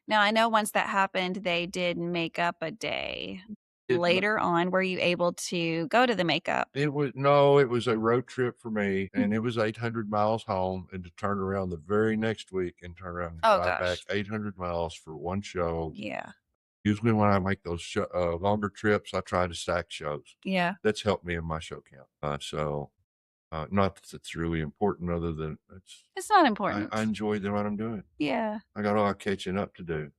now I know once that happened, they did make up a day. Later on, were you able to go to the makeup? It was a road trip for me, and it was 800 miles home, and to turn around the very next week and turn around and drive back 800 miles for one show. Yeah. Usually when I make those longer trips, I try to stack shows. Yeah. That's helped me in my show count. Not that it's really important, other than it's not important. I enjoy doing what I'm doing. Yeah. I got a lot of catching up to do.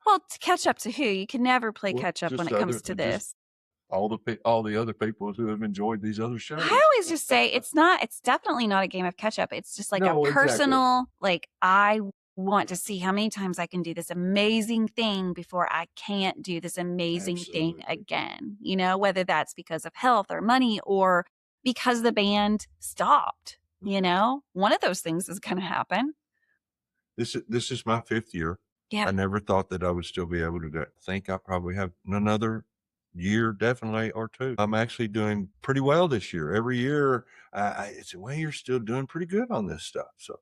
Well, to catch up to who? You can never play catch up when it comes to this. All the other people who have enjoyed these other shows. I always just say it's definitely not a game of catch up. It's just like a personal, like I want to see how many times I can do this amazing thing before I can't do this amazing thing again. Whether that's because of health or money or because the band stopped, one of those things is going to happen. This is my 5th year. Yeah. I never thought that I would still be able to do it. I think I probably have another year, definitely, or 2. I'm actually doing pretty well this year. Every year, it's you're still doing pretty good on this stuff. So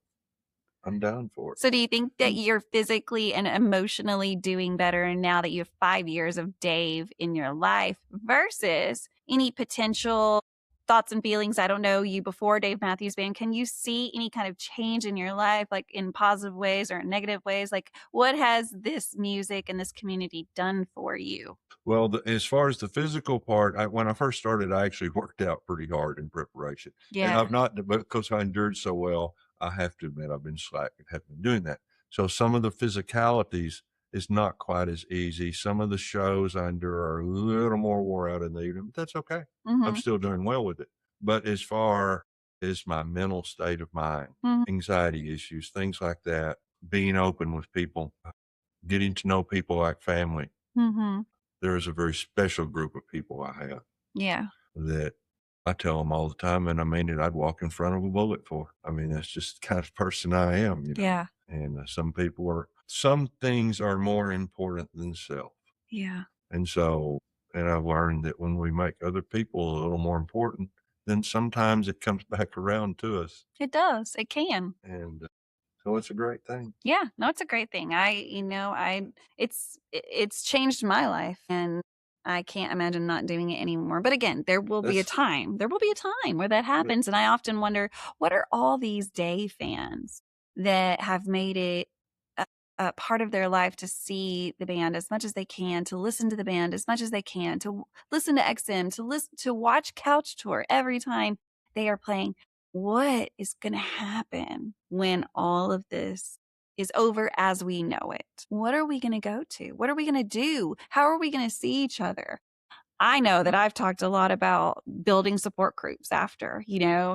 I'm down for it. So do you think that you're physically and emotionally doing better now that you have 5 years of Dave in your life versus any potential thoughts and feelings? I don't know you before Dave Matthews Band. Can you see any kind of change in your life, like in positive ways or in negative ways? Like what has this music and this community done for you? Well, as far as the physical part, when I first started, I actually worked out pretty hard in preparation. Yeah. And I've not, because I endured so well, I have to admit I've been slack and haven't been doing that. So some of the physicalities is not quite as easy. Some of the shows I endure are a little more wore out in the evening, but that's okay. I'm still doing well with it. But as far as my mental state of mind, anxiety issues, things like that, being open with people, getting to know people like family, there is a very special group of people I have. Yeah. That I tell them all the time, and I mean it, I'd walk in front of a bullet for. I mean, that's just the kind of person I am, you know. Yeah. And some things are more important than self. Yeah. And so, and I've learned that when we make other people a little more important, then sometimes it comes back around to us. It does. It can. And so it's a great thing. Yeah. No, it's a great thing. It's changed my life, and I can't imagine not doing it anymore. But again, there will be a time where that happens. And I often wonder, what are all these Dave fans that have made it a part of their life to see the band as much as they can, to listen to the band as much as they can, to listen to XM, to watch Couch Tour every time they are playing. What is going to happen when all of this is over as we know it? What are we going to go to? What are we going to do? How are we going to see each other? I know that I've talked a lot about building support groups after,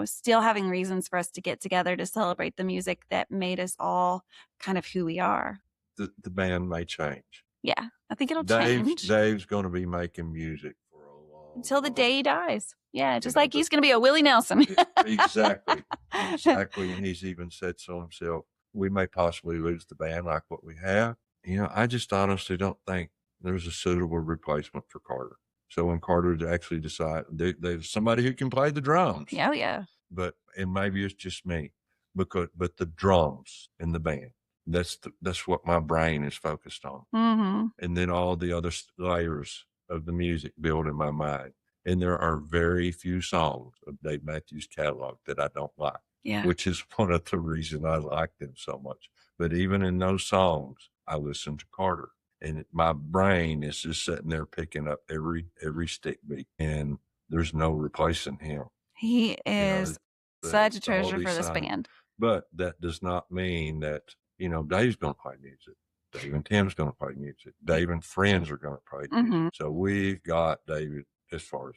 still having reasons for us to get together to celebrate the music that made us all kind of who we are. The band may change. Yeah, I think it'll change. Dave's going to be making music for a long until the day he dies. Yeah, just like he's going to be a Willie Nelson. Exactly. And he's even said so himself. We may possibly lose the band like what we have. I just honestly don't think there's a suitable replacement for Carter. So when Carter actually decide there's somebody who can play the drums. Oh yeah. And maybe it's just me, but the drums in the band, that's what my brain is focused on. And then all the other layers of the music build in my mind. And there are very few songs of Dave Matthews' catalog that I don't like. Yeah. Which is one of the reasons I like them so much. But even in those songs, I listen to Carter. And my brain is just sitting there picking up every stick beat, and there's no replacing him. He is such a treasure for this band. But that does not mean that, Dave's going to play music. Dave and Tim's going to play music. Dave and friends are going to play music. So we've got David, as far as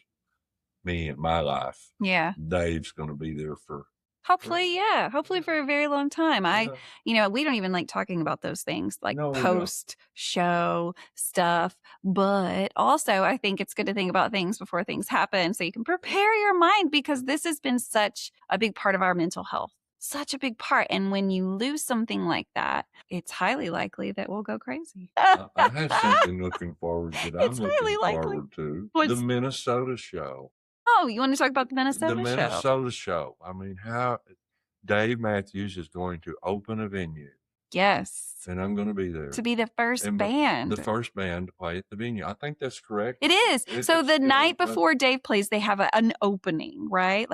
me and my life. Yeah. Dave's going to be there for. Hopefully for a very long time. We don't even like talking about those things like post show stuff, but also I think it's good to think about things before things happen so you can prepare your mind, because this has been such a big part of our mental health, such a big part. And when you lose something like that, it's highly likely that we'll go crazy. I have something looking forward to that I'm looking forward to. The Minnesota show. Oh, you want to talk about the Minnesota show? The Minnesota show. I mean, how Dave Matthews is going to open a venue. Yes. And I'm going to be there. To be the first band. The first band to play at the venue. I think that's correct. It is. So the night before Dave plays, they have an opening, right?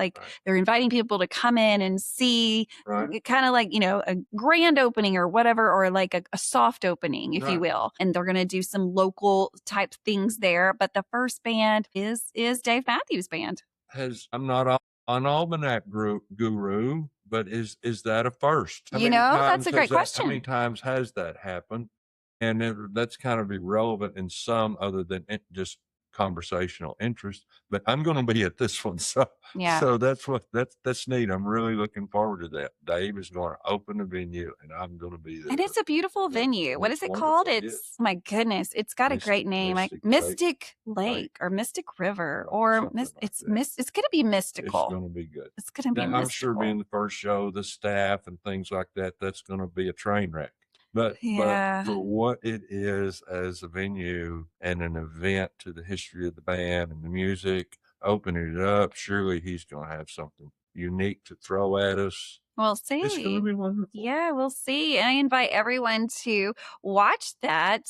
They're inviting people to come in and see, kind of like, a grand opening or whatever, or like a soft opening, if you will. And they're going to do some local type things there. But the first band is Dave Matthews Band. I'm not an almanac guru, but is that a first? That's a great question. How many times has that happened? And that's kind of irrelevant in some other than just conversational interest. But I'm going to be at this one, so that's neat. I'm really looking forward to that. Dave is going to open a venue, and I'm going to be there. And it's a beautiful venue. What is it called? My goodness, it's got a great name, like Mystic Lake or Mystic River, or it's going to be mystical. It's going to be good. It's going to be mystical. I'm sure being the first show, the staff and things like that, that's going to be a train wreck. But for what it is as a venue and an event to the history of the band and the music, opening it up, surely he's going to have something unique to throw at us. We'll see. It's going to be wonderful. Yeah, we'll see. And I invite everyone to watch that.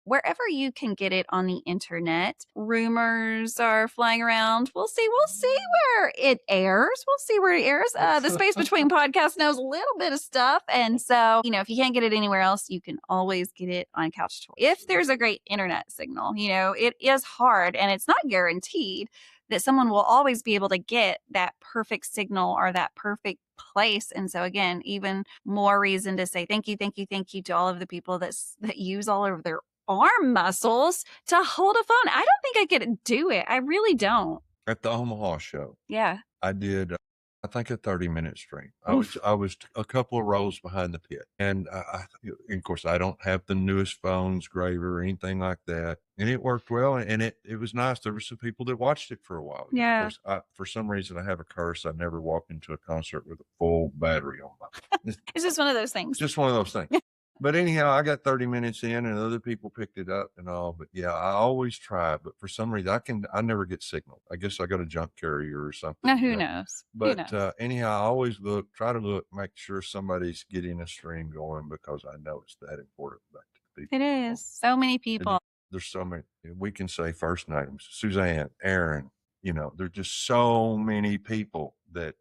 Wherever you can get it on the internet. Rumors are flying around. We'll see where it airs. The Space Between Podcasts knows a little bit of stuff. And so, if you can't get it anywhere else, you can always get it on Couch Tour. If there's a great internet signal, it is hard and it's not guaranteed that someone will always be able to get that perfect signal or that perfect place. And so again, even more reason to say thank you, thank you, thank you to all of the people that use all of their arm muscles to hold a phone. I don't think I could do it. I really don't. At the Omaha show, Yeah. I did, I think, a 30-minute stream. Oof. I was a couple of rows behind the pit. And and of course, I don't have the newest phones, Graver, or anything like that. And it worked well. And it was nice. There were some people that watched it for a while. You know, Yeah. of course, for some reason, I have a curse. I never walked into a concert with a full battery on my. It's just one of those things. Just one of those things. But anyhow, I got 30 minutes in and other people picked it up and all. But yeah, I always try. But for some reason, I never get signal. I guess I got a junk carrier or something. Now, who knows? But anyhow, I always try to make sure somebody's getting a stream going because I know it's that important back to the people. It is. So many people. There's so many. We can say first names: Suzanne, Aaron. You know, there's just so many people that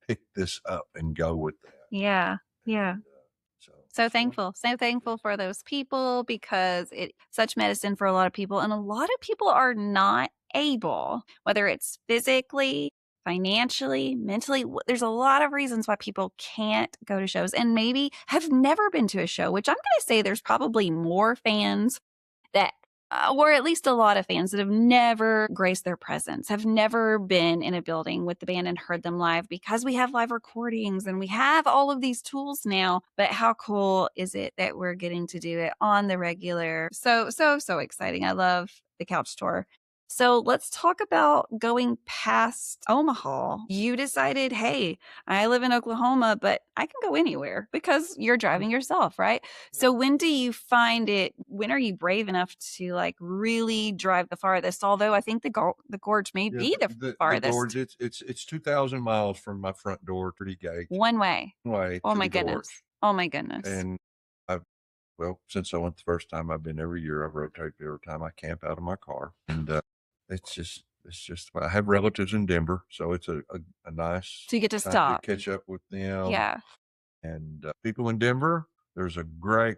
pick this up and go with that. Yeah. Yeah. And, so thankful for those people, because it's such medicine for a lot of people. And a lot of people are not able, whether it's physically, financially, mentally. There's a lot of reasons why people can't go to shows and maybe have never been to a show, which I'm going to say there's probably more fans that or at least a lot of fans that have never graced their presence, have never been in a building with the band and heard them live, because we have live recordings and we have all of these tools now. But how cool is it that we're getting to do it on the regular? So exciting. I love the couch tour. So let's talk about going past Omaha. You decided, hey, I live in Oklahoma, but I can go anywhere because you're driving yourself, right? So when do you find it? When are you brave enough to like really drive the farthest? Although I think the Gorge may be the farthest. The Gorge, it's 2,000 miles from my front door to the gate. One way. Oh my goodness. Gorge. Oh my goodness. And since I went the first time, I've been every year. I've rotated every time I camp out of my car, and it's just I have relatives in Denver, so it's a nice. So you get to stop, to catch up with them. Yeah. And people in Denver, there's a great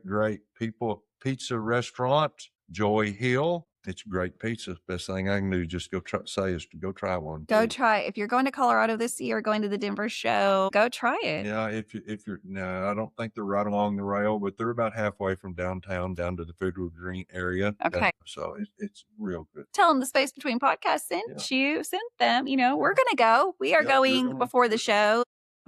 pizza restaurant, Joy Hill. It's great pizza. Best thing I can do just go try one. Go try. If you're going to Colorado this year, going to the Denver show, go try it. Yeah, if you're no, I don't think they're right along the rail, but they're about halfway from downtown down to the Federal Green area. Okay. So it's real good. Tell them the Space Between Podcasts sent them. You know, we're gonna go. We are going before the show,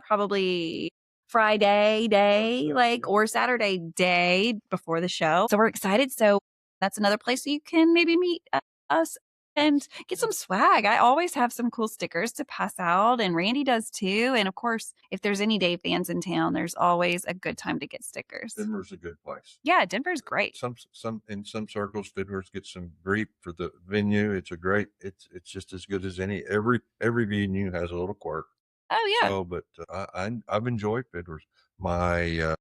probably Friday day, or Saturday day before the show. So we're excited. So that's another place you can maybe meet us and get some swag. I always have some cool stickers to pass out, and Randy does too. And of course, if there's any Dave fans in town, there's always a good time to get stickers. Denver's a good place. Yeah, Denver's great. Some in some circles, Fiddlers get some grief for the venue. It's it's just as good as any. Every venue has a little quirk. Oh yeah. So, but I've enjoyed Fiddlers. My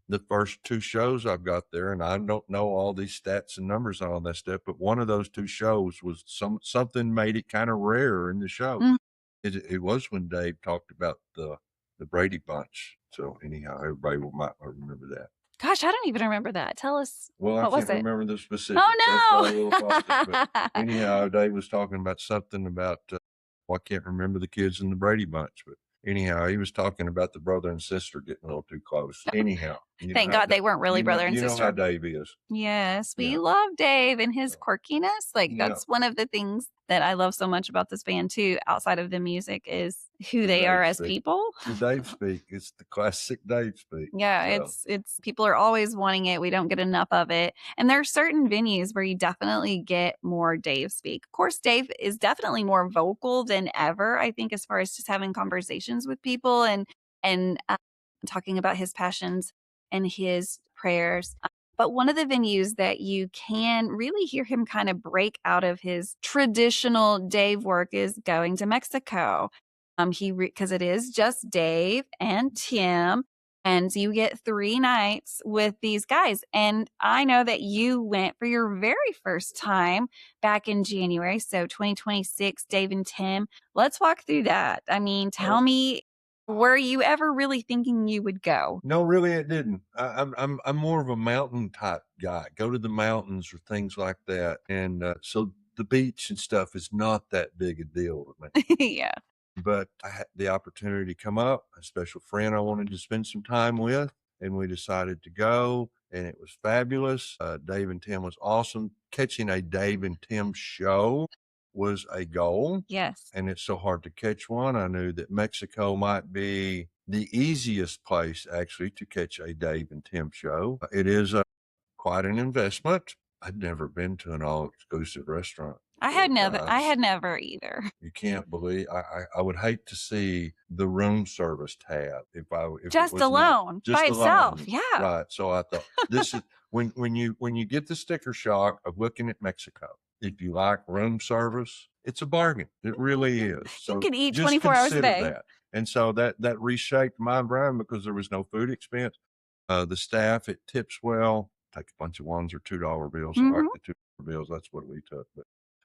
the first two shows I've got there, and I don't know all these stats and numbers on all that stuff, but one of those two shows was something made it kind of rare in the show. Mm. It was when Dave talked about the Brady Bunch. So anyhow, everybody might remember that. Gosh, I don't even remember that. Tell us. Well, I can't remember the specifics. Oh no! But anyhow, Dave was talking about something about. I can't remember the kids in the Brady Bunch, but anyhow, he was talking about the brother and sister getting a little too close. Anyhow, thank God they weren't really brother and sister. You know how Dave is. Yes, we love Dave and his quirkiness. That's one of the things that I love so much about this band too, outside of the music, is who they are as people. The Dave speak. It's the classic Dave speak. Yeah, it's people are always wanting it. We don't get enough of it. And there are certain venues where you definitely get more Dave speak. Of course, Dave is definitely more vocal than ever, I think, as far as just having conversations with people and talking about his passions and his prayers. But one of the venues that you can really hear him kind of break out of his traditional Dave work is going to Mexico. Because it is just Dave and Tim, and you get 3 nights with these guys. And I know that you went for your very first time back in January. So 2026, Dave and Tim. Let's walk through that. I mean, tell me, were you ever really thinking you would go? No, really, it didn't. I'm more of a mountain type guy. Go to the mountains or things like that, and so the beach and stuff is not that big a deal to me. Yeah. but I had the opportunity to come up, a special friend I wanted to spend some time with, and we decided to go, and it was fabulous. Dave and Tim was awesome. Catching a Dave and Tim show was a goal. Yes. And it's so hard to catch one. I knew that Mexico might be the easiest place actually to catch a Dave and Tim show. It is quite an investment. I'd never been to an all-exclusive restaurant. I had never either. You can't believe. I would hate to see the room service tab if just it was alone just by alone. itself. Yeah. Right. So I thought this is when you get the sticker shock of looking at Mexico. If you like room service, it's a bargain. It really is. So you can eat just 24 hours a day. that. And so that reshaped my brain because there was no food expense. The staff, it tips well. Take a bunch of $1 or $2 bills. Mhm. I like the $2 bills. That's what we took.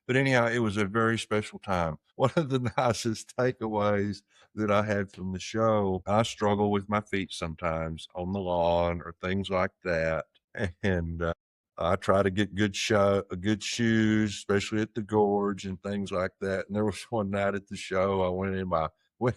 But anyhow, it was a very special time. One of the nicest takeaways that I had from the show, I struggle with my feet sometimes on the lawn or things like that. And I try to get good shoes, especially at the Gorge and things like that. And there was one night at the show, I went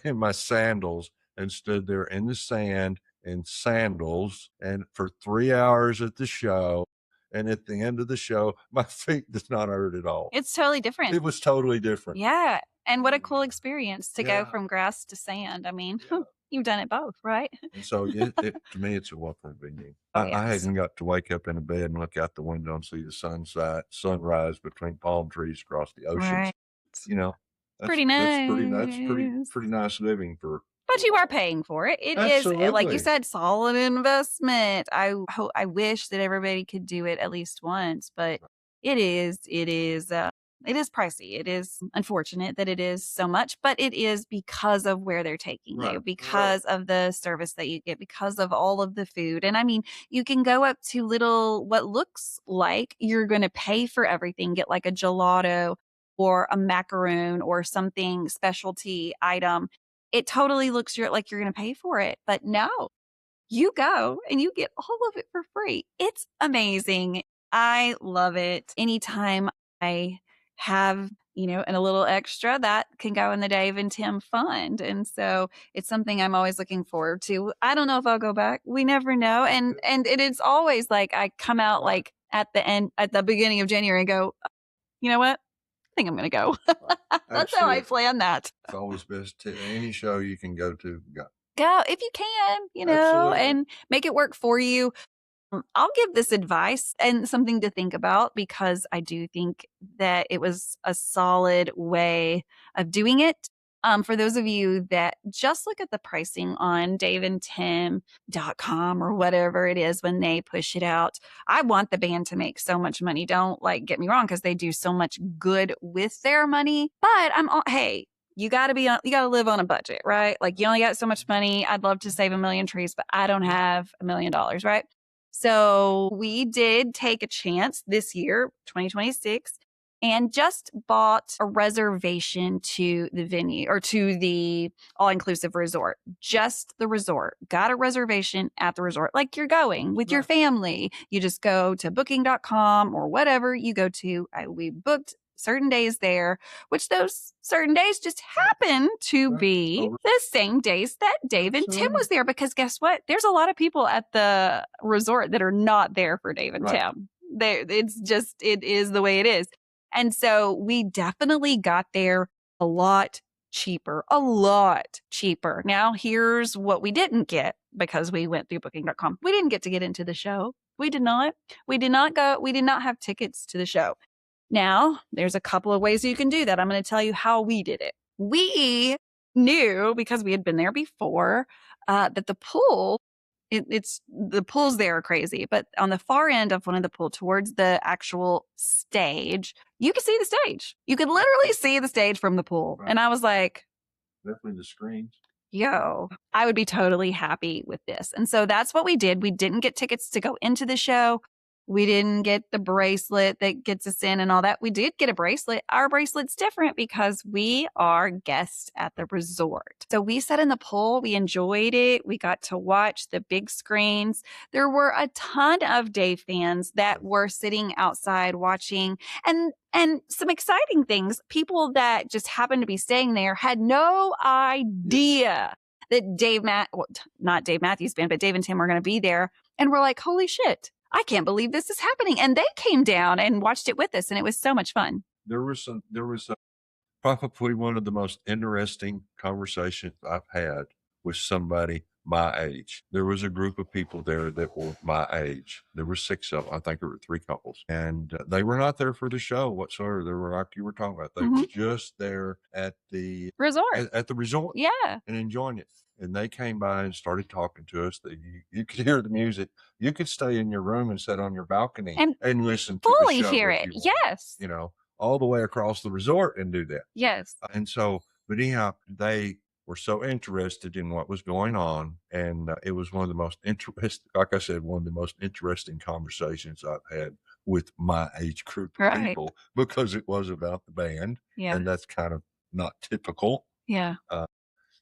in my sandals and stood there in the sand in sandals and for 3 hours at the show. And at the end of the show, my feet did not hurt at all. It's totally different. It was totally different. Yeah. And what a cool experience to Yeah. go from grass to sand. I mean, Yeah. you've done it both, right? And so to me, it's a welcome venue. Oh, I yes. hadn't got to wake up in a bed and look out the window and see the sunrise between palm trees across the oceans. Right. You know, Pretty nice. That's pretty nice living for. But you are paying for it. It is, like you Absolutely. said, solid investment. I wish that everybody could do it at least once, but it is pricey. It is unfortunate that it is so much, but it is because of where they're taking you, Right. because of the service that you get, because of all of the food. And I mean, you can go up to what looks like you're going to pay for everything, get like a gelato or a macaroon or something specialty item. It totally looks like you're going to pay for it, but no, you go and you get all of it for free. It's amazing. I love it. Anytime I have, and a little extra that can go in the Dave and Tim fund. And so it's something I'm always looking forward to. I don't know if I'll go back. We never know. And it's always like I come out like at the beginning of January and go, you know what? I think I'm going to go. That's how I plan that. It's always best to any show you can go to. Go if you can, Absolutely. and make it work for you. I'll give this advice and something to think about because I do think that it was a solid way of doing it. For those of you that just look at the pricing on daveandtim.com or whatever it is when they push it out, I want the band to make so much money. Don't get me wrong, because they do so much good with their money. But hey, you got to live on a budget, right? Like you only got so much money. I'd love to save 1 million trees, but I don't have $1 million, right? So we did take a chance this year, 2026, and just bought a reservation to the venue or to the all-inclusive resort, just the resort. Got a reservation at the resort, like you're going with your family. You just go to booking.com or whatever you go to. We booked certain days there, which those certain days just happen to be the same days that Dave and Tim was there. Because guess what? There's a lot of people at the resort that are not there for Dave and Tim. It is the way it is. And so we definitely got there a lot cheaper. Now, here's what we didn't get because we went through booking.com. We didn't get to get into the show. We did not go. We did not have tickets to the show. Now, there's a couple of ways you can do that. I'm going to tell you how we did it. We knew, because we had been there before, that the pool, the pools there are crazy, but on the far end of one of the pool towards the actual stage, you could see the stage. You could literally see the stage from the pool. Right. And I was like, definitely the screens. Yo, I would be totally happy with this. And so that's what we did. We didn't get tickets to go into the show. We didn't get the bracelet that gets us in and all that. We did get a bracelet. Our bracelet's different because we are guests at the resort. So we sat in the pool. We enjoyed it. We got to watch the big screens. There were a ton of Dave fans that were sitting outside watching, and some exciting things. People that just happened to be staying there had no idea that not Dave Matthews Band, but Dave and Tim were going to be there. And we're like, holy shit, I can't believe this is happening. And they came down and watched it with us, and it was so much fun. There was probably one of the most interesting conversations I've had with somebody my age. There was a group of people there that were my age. There were 6 of them. I think there were 3 couples, and they were not there for the show whatsoever. They were, like you were talking about, they were just there at the resort. At the resort, yeah, and enjoying it. And they came by and started talking to us. You could hear the music. You could stay in your room and sit on your balcony and listen to fully the show hear it. Yes, all the way across the resort and do that. Yes. And so, but anyhow, they were so interested in what was going on. And it was one of the most interesting, like I said, one of the most interesting conversations I've had with my age group of people, because it was about the band. Yeah. And that's kind of not typical. Yeah.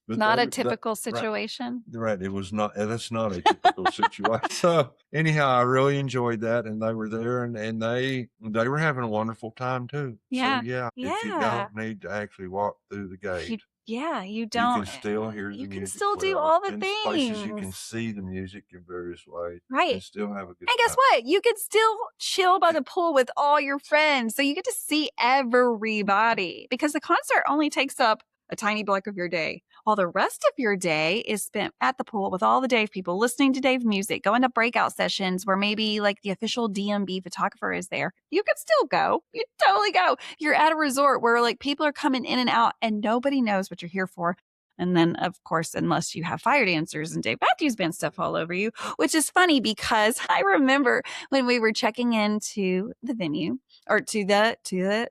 Not a typical situation. Right. It was not, that's not a typical situation. So anyhow, I really enjoyed that. And they were there, and they were having a wonderful time too. Yeah. So if you don't need to actually walk through the gate. You don't. You can still hear the music. You can still do all the things. Places you can see the music in various ways. Right. And still have a good And guess what? You can still chill by the pool with all your friends. So you get to see everybody, because the concert only takes up a tiny block of your day. While the rest of your day is spent at the pool with all the Dave people, listening to Dave music, going to breakout sessions where maybe like the official DMB photographer is there. You could still go. You totally go. You're at a resort where like people are coming in and out and nobody knows what you're here for. And then, of course, unless you have fire dancers and Dave Matthews Band stuff all over you, which is funny because I remember when we were checking into the venue or to the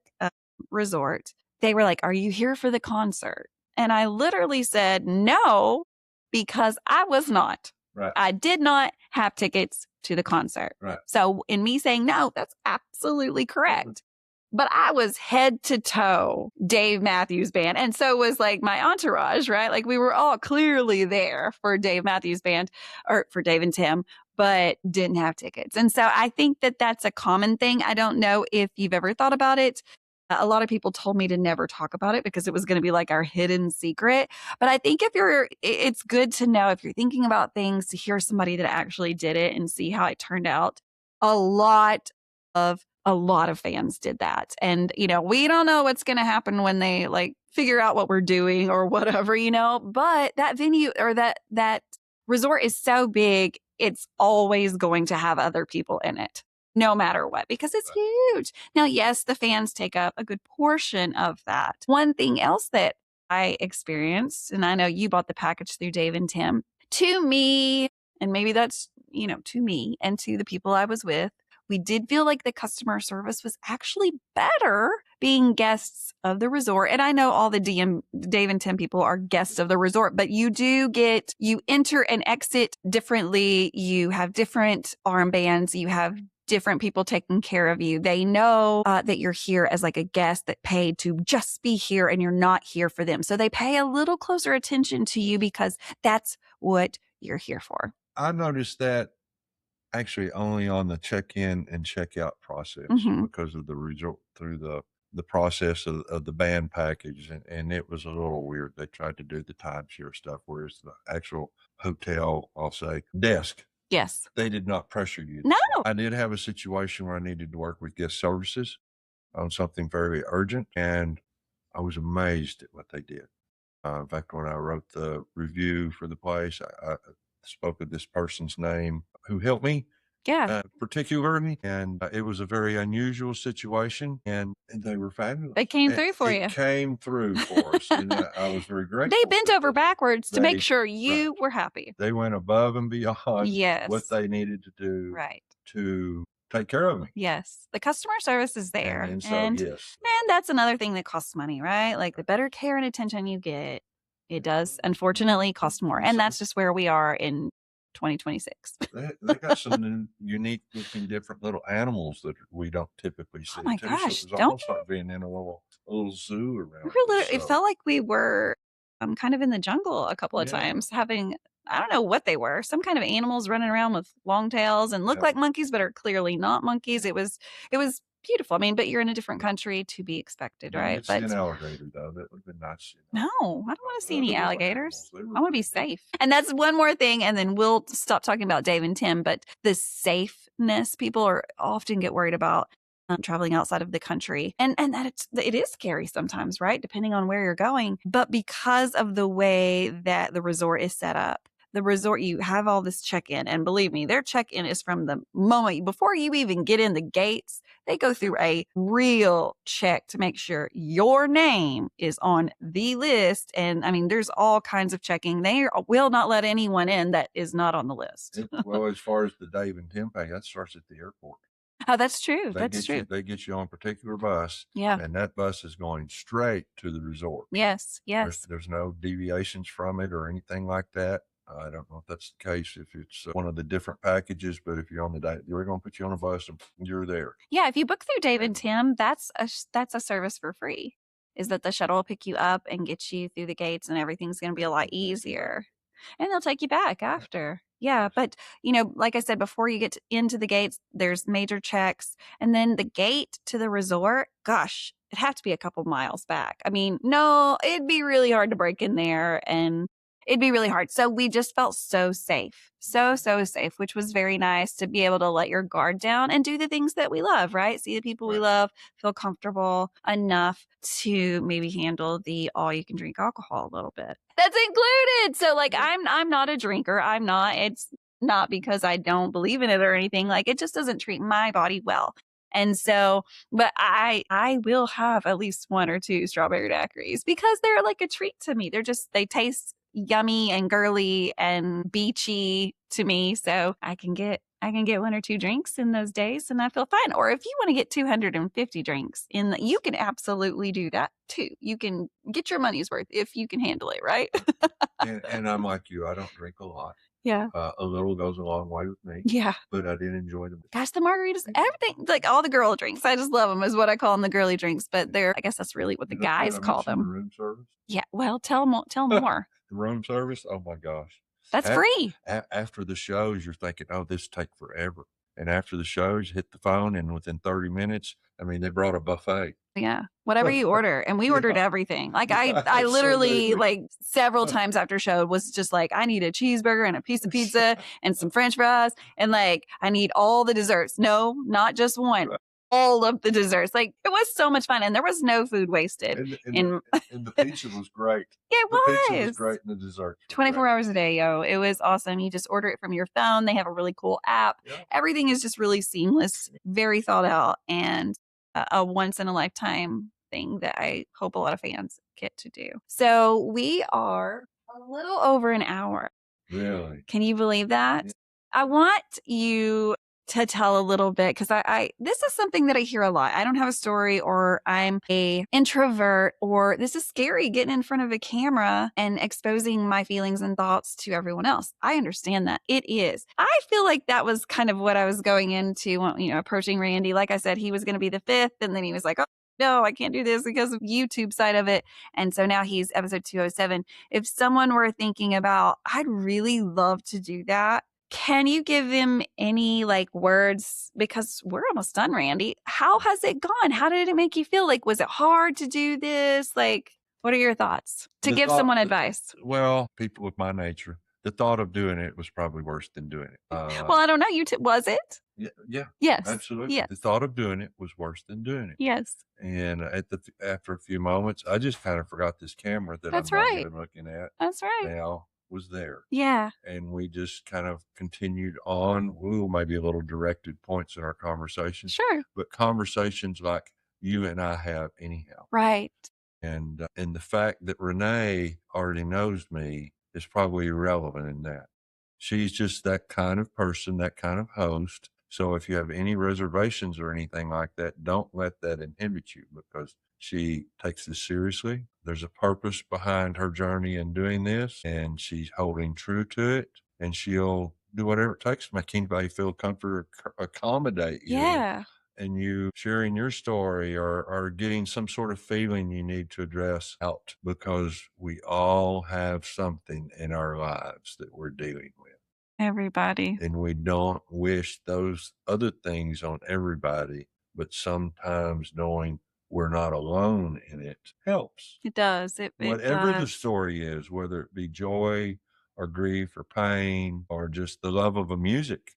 resort, they were like, "Are you here for the concert?" And I literally said no, because I was not. Right. I did not have tickets to the concert. Right. So in me saying no, that's absolutely correct. But I was head to toe Dave Matthews Band. And so was like my entourage, right? Like we were all clearly there for Dave Matthews Band, or for Dave and Tim, but didn't have tickets. And so I think that that's a common thing. I don't know if you've ever thought about it. A lot of people told me to never talk about it because it was going to be like our hidden secret. But I think it's good to know if you're thinking about things, to hear somebody that actually did it and see how it turned out. A lot of fans did that. And, we don't know what's going to happen when they like figure out what we're doing or whatever, but that venue or that resort is so big, it's always going to have other people in it, no matter what, because it's huge. Now, yes, the fans take up a good portion of that. One thing else that I experienced, and I know you bought the package through Dave and Tim, to me, and maybe that's, to me and to the people I was with, we did feel like the customer service was actually better being guests of the resort. And I know all the Dave and Tim people are guests of the resort, but you enter and exit differently. You have different armbands. You have different people taking care of you. They know that you're here as like a guest that paid to just be here, and you're not here for them. So they pay a little closer attention to you because that's what you're here for. I noticed that actually only on the check-in and check-out process, because of the resort, through the process of the band package. And it was a little weird. They tried to do the timeshare stuff, whereas the actual hotel, I'll say, desk. Yes. They did not pressure you. No. I did have a situation where I needed to work with guest services on something very urgent, and I was amazed at what they did. In fact, when I wrote the review for the place, I spoke of this person's name who helped me. Yeah. Particularly. And it was a very unusual situation, and they were fabulous. They came through for you. Came through for us. And I was very grateful. They bent over backwards to make sure you were happy. They went above and beyond what they needed to do to take care of me. Yes. The customer service is there. And yes. And that's another thing that costs money, right? Like the better care and attention you get, it does unfortunately cost more. And that's just where we are in 2026. They got some unique looking different little animals that we don't typically Oh see my too. So it gosh, was don't almost like being in a little zoo we around were us. it So felt like we were kind of in the jungle a couple of yeah, times having I don't know what they were, some kind of animals running around with long tails and look yeah. like monkeys but are clearly not monkeys. It was beautiful. I mean, but you're in a different country to be expected, Didn't right? get to see an But alligator though. That would have been nice, no, I don't want to The see any other little animals, alligators. they were I want to be pretty neat. safe. And that's one more thing. And then we'll stop talking about Dave and Tim, but the safeness people are often get worried about traveling outside of the country. And that it is scary sometimes, right? Depending on where you're going. But because of the way that the resort is set up, the resort, you have all this check-in, and believe me, their check-in is from the moment before you even get in the gates. They go through a real check to make sure your name is on the list. And I mean, there's all kinds of checking. They will not let anyone in that is not on the list. Well, as far as the Dave and Tim pay, that starts at the airport. Oh, that's true. They That's get true. you. They get you on a particular bus, Yeah. and that bus is going straight to the resort. Yes. Yes. There's no deviations from it or anything like that. I don't know if that's the case if it's one of the different packages, but if you're on the day, we're going to put you on a bus and you're there. Yeah. If you book through Dave and Tim, that's a service for free. Is that the shuttle will pick you up and get you through the gates, and everything's going to be a lot easier. And they'll take you back after. Yeah, but like I said, before you get into the gates, there's major checks. And then the gate to the resort, gosh, it'd have to be a couple miles back. I mean, no, it'd be really hard to break in there and it'd be really hard. So we just felt so safe, so safe, which was very nice to be able to let your guard down and do the things that we love, right? See the people we love, feel comfortable enough to maybe handle the all you can drink alcohol a little bit. That's included. So like I'm not a drinker. I'm not. It's not because I don't believe in it or anything. Like it just doesn't treat my body well. And so, but I will have at least one or two strawberry daiquiris because they're like a treat to me. They taste yummy and girly and beachy to me. So I can get one or two drinks in those days and I feel fine. Or if you want to get 250 drinks you can absolutely do that too. You can get your money's worth if you can handle it, right? And I'm like you, I don't drink a lot. Yeah. A little goes a long way with me. Yeah. But I did enjoy them. Gosh, the margaritas, everything, like all the girl drinks. I just love them is what I call them, the girly drinks. But I guess that's really what the guys call them. The room service? Yeah. Well, tell more. The room service? Oh my gosh. That's free. After the shows, you're thinking, oh, this take forever. And after the shows, you hit the phone, and within 30 minutes, I mean, they brought a buffet. Yeah. Whatever you order. And we ordered everything. Like I literally like several times after show was just like, I need a cheeseburger and a piece of pizza and some French fries. And like, I need all the desserts. No, not just one. All of the desserts. Like it was so much fun. And there was no food wasted. And the pizza was great. It The was. pizza was great and the desserts. 24 hours a day, yo. It was awesome. You just order it from your phone. They have a really cool app. Yeah. Everything is just really seamless, very thought out, and a once in a lifetime thing that I hope a lot of fans get to do. So we are a little over an hour. Really? Can you believe that? Yeah. I want you to tell a little bit because this is something that I hear a lot. I don't have a story, or I'm a introvert, or this is scary getting in front of a camera and exposing my feelings and thoughts to everyone else. I understand that it is. I feel like that was kind of what I was going into, approaching Randy. Like I said, he was going to be the fifth, and then he was like, oh, no, I can't do this because of YouTube side of it. And so now he's episode 207. If someone were thinking about, I'd really love to do that, can you give him any words? Because we're almost done, Randy. How has it gone? How did it make you feel? Was it hard to do this? What are your thoughts to give someone advice? Well, people with my nature, the thought of doing it was probably worse than doing it. Well, I don't know. Was it? Yeah. Yes. Absolutely. Yes. The thought of doing it was worse than doing it. Yes. And after a few moments, I just kind of forgot this camera that That's I'm not right. even looking at. That's right. Now was there. Yeah. And we just kind of continued on. Maybe a little directed points in our conversation. Sure. But conversations like you and I have anyhow. Right. And the fact that Renae already knows me is probably irrelevant in that. She's just that kind of person, that kind of host. So if you have any reservations or anything like that, don't let that inhibit you, because she takes this seriously. There's a purpose behind her journey in doing this, and she's holding true to it. And she'll do whatever it takes to make anybody feel comfort or accommodate you. Yeah. And you sharing your story or getting some sort of feeling you need to address out because we all have something in our lives that we're dealing with. Everybody. And we don't wish those other things on everybody, but sometimes knowing we're not alone in it helps. It does. It Whatever the does. story is, whether it be joy or grief or pain or just the love of a music,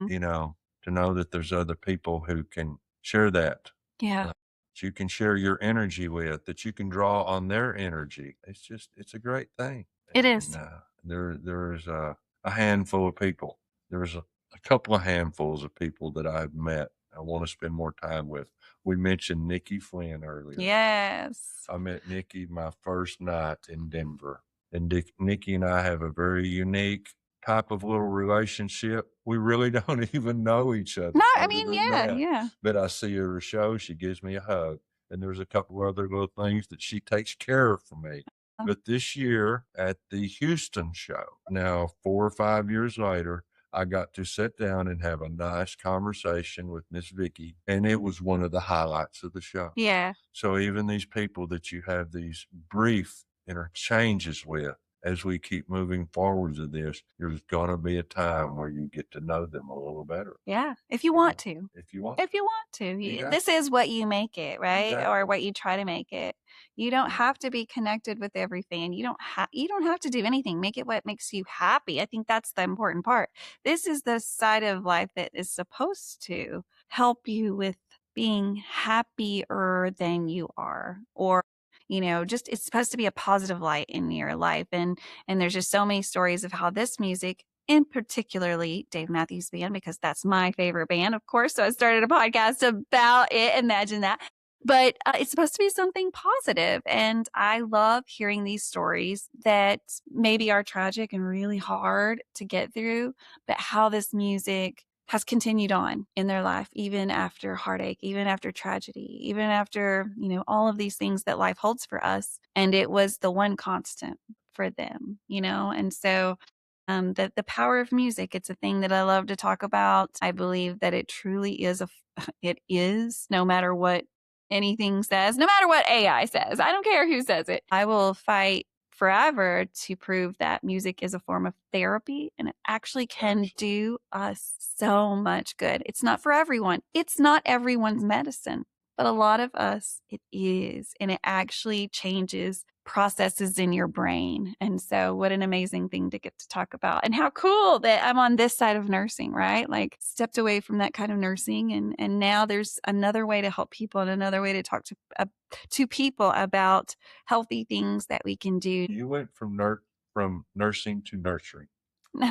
Mm. you know, to know that there's other people who can share that, Yeah, that you can share your energy with, that you can draw on their energy. It's a great thing. it And is. there's a handful of people. There's a couple of handfuls of people that I've met. I want to spend more time with. We mentioned Nikki Flynn earlier. Yes. I met Nikki my first night in Denver. And Nikki and I have a very unique type of little relationship. We really don't even know each No, other I other mean, than yeah, that. yeah. But I see her at a show, she gives me a hug. And there's a couple other little things that she takes care of for me. Oh, But this year at the Houston show, now 4 or 5 years later, I got to sit down and have a nice conversation with Miss Vicky, and it was one of the highlights of the show. yeah. So even these people that you have these brief interchanges with, as we keep moving forwards in this, there's gonna be a time where you get to know them a little better. Yeah. If you want to. If you want. If you want to. This Exactly. is what you make it, right? Or Exactly. what you try to make it. You don't have to be connected with every fan. You don't have to do anything. Make it what makes you happy. I think that's the important part. This is the side of life that is supposed to help you with being happier than you are, or just it's supposed to be a positive light in your life. And there's just so many stories of how this music, in particularly Dave Matthews Band, because that's my favorite band, of course. So I started a podcast about it. Imagine that. But it's supposed to be something positive. And I love hearing these stories that maybe are tragic and really hard to get through, but how this music has continued on in their life, even after heartache, even after tragedy, even after, all of these things that life holds for us. And it was the one constant for them. And so the power of music, it's a thing that I love to talk about. I believe that it truly is it is, no matter what anything says, no matter what AI says. I don't care who says it. I will fight forever to prove that music is a form of therapy and it actually can do us so much good. It's not for everyone. It's not everyone's medicine, but a lot of us it is, and it actually changes processes in your brain. And so what an amazing thing to get to talk about, and how cool that I'm on this side of nursing, right? Like stepped away from that kind of nursing, and now there's another way to help people and another way to talk to people about healthy things that we can do. You went from nursing to nurturing.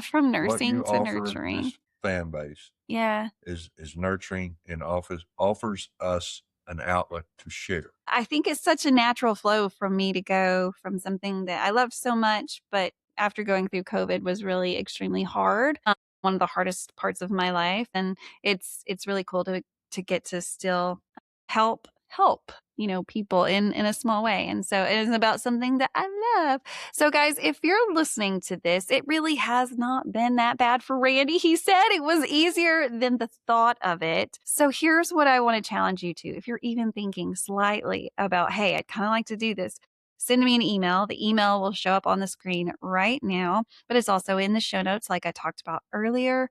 From What you nursing to offer nurturing. this fan base Yeah. is nurturing and offers us an outlet to share. I think it's such a natural flow from me to go from something that I loved so much, but after going through COVID was really extremely hard. One of the hardest parts of my life. And it's really cool to get to still help, people in a small way. And so it is about something that I love. So guys, if you're listening to this, it really has not been that bad for Randy. He said it was easier than the thought of it. So here's what I want to challenge you to. If you're even thinking slightly about, hey, I'd kind of like to do this, send me an email. The email will show up on the screen right now, but it's also in the show notes, like I talked about earlier.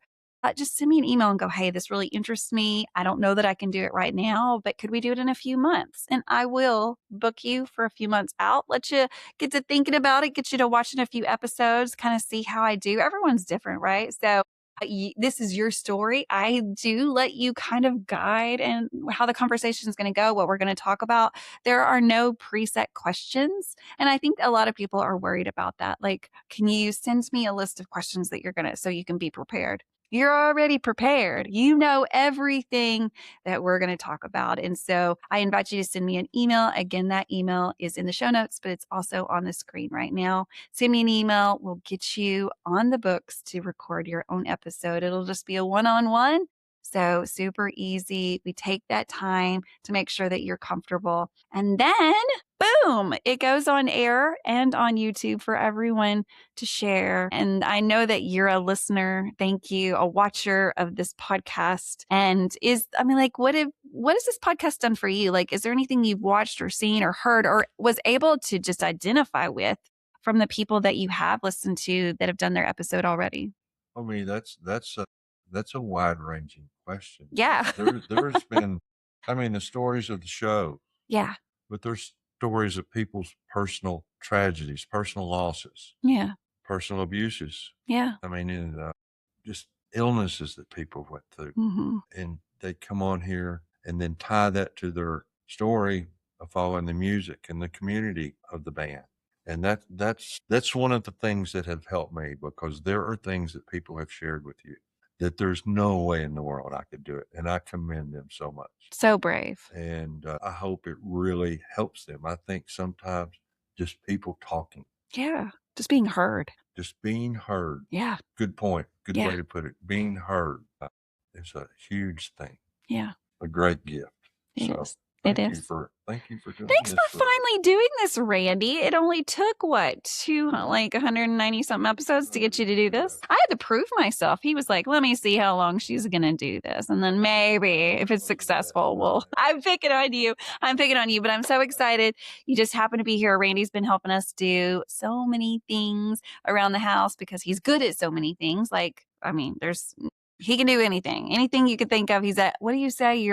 Just send me an email and go, hey, this really interests me. I don't know that I can do it right now, but could we do it in a few months? And I will book you for a few months out, let you get to thinking about it, get you to watching a few episodes, kind of see how I do. Everyone's different, right? So this is your story. I do let you kind of guide and how the conversation is going to go, what we're going to talk about. There are no preset questions. And I think a lot of people are worried about that. Like, can you send me a list of questions that so you can be prepared? You're already prepared. You know everything that we're going to talk about. And so I invite you to send me an email. Again, that email is in the show notes, but it's also on the screen right now. Send me an email. We'll get you on the books to record your own episode. It'll just be a one-on-one. So super easy. We take that time to make sure that you're comfortable. And then boom, it goes on air and on YouTube for everyone to share. And I know that you're a listener. Thank you, a watcher of this podcast. And what has this podcast done for you? Like, is there anything you've watched or seen or heard or was able to just identify with from the people that you have listened to that have done their episode already? I mean, that's a wide ranging question. Yeah. There's been, the stories of the show, Yeah. but there's stories of people's personal tragedies, personal losses, Yeah. personal abuses. Yeah. And just illnesses that people went through. Mm-hmm. And they come on here and then tie that to their story of following the music and the community of the band. And that's one of the things that have helped me, because there are things that people have shared with you that there's no way in the world I could do it. And I commend them so much. So brave. And I hope it really helps them. I think sometimes just people talking. Yeah. Just being heard. Just being heard. Yeah. Good point. Good Yeah. way to put it. Being heard is a huge thing. Yeah. A great gift. It So is. thank It you is. thank you for doing Thanks this. for finally doing this, Randy. It only took 190 something episodes to get you to do this. I had to prove myself. He was like, let me see how long she's going to do this. And then maybe if it's successful, I'm picking on you. But I'm so excited. You just happen to be here. Randy's been helping us do so many things around the house because he's good at so many things. He can do anything you could think of. He's at, what do you say?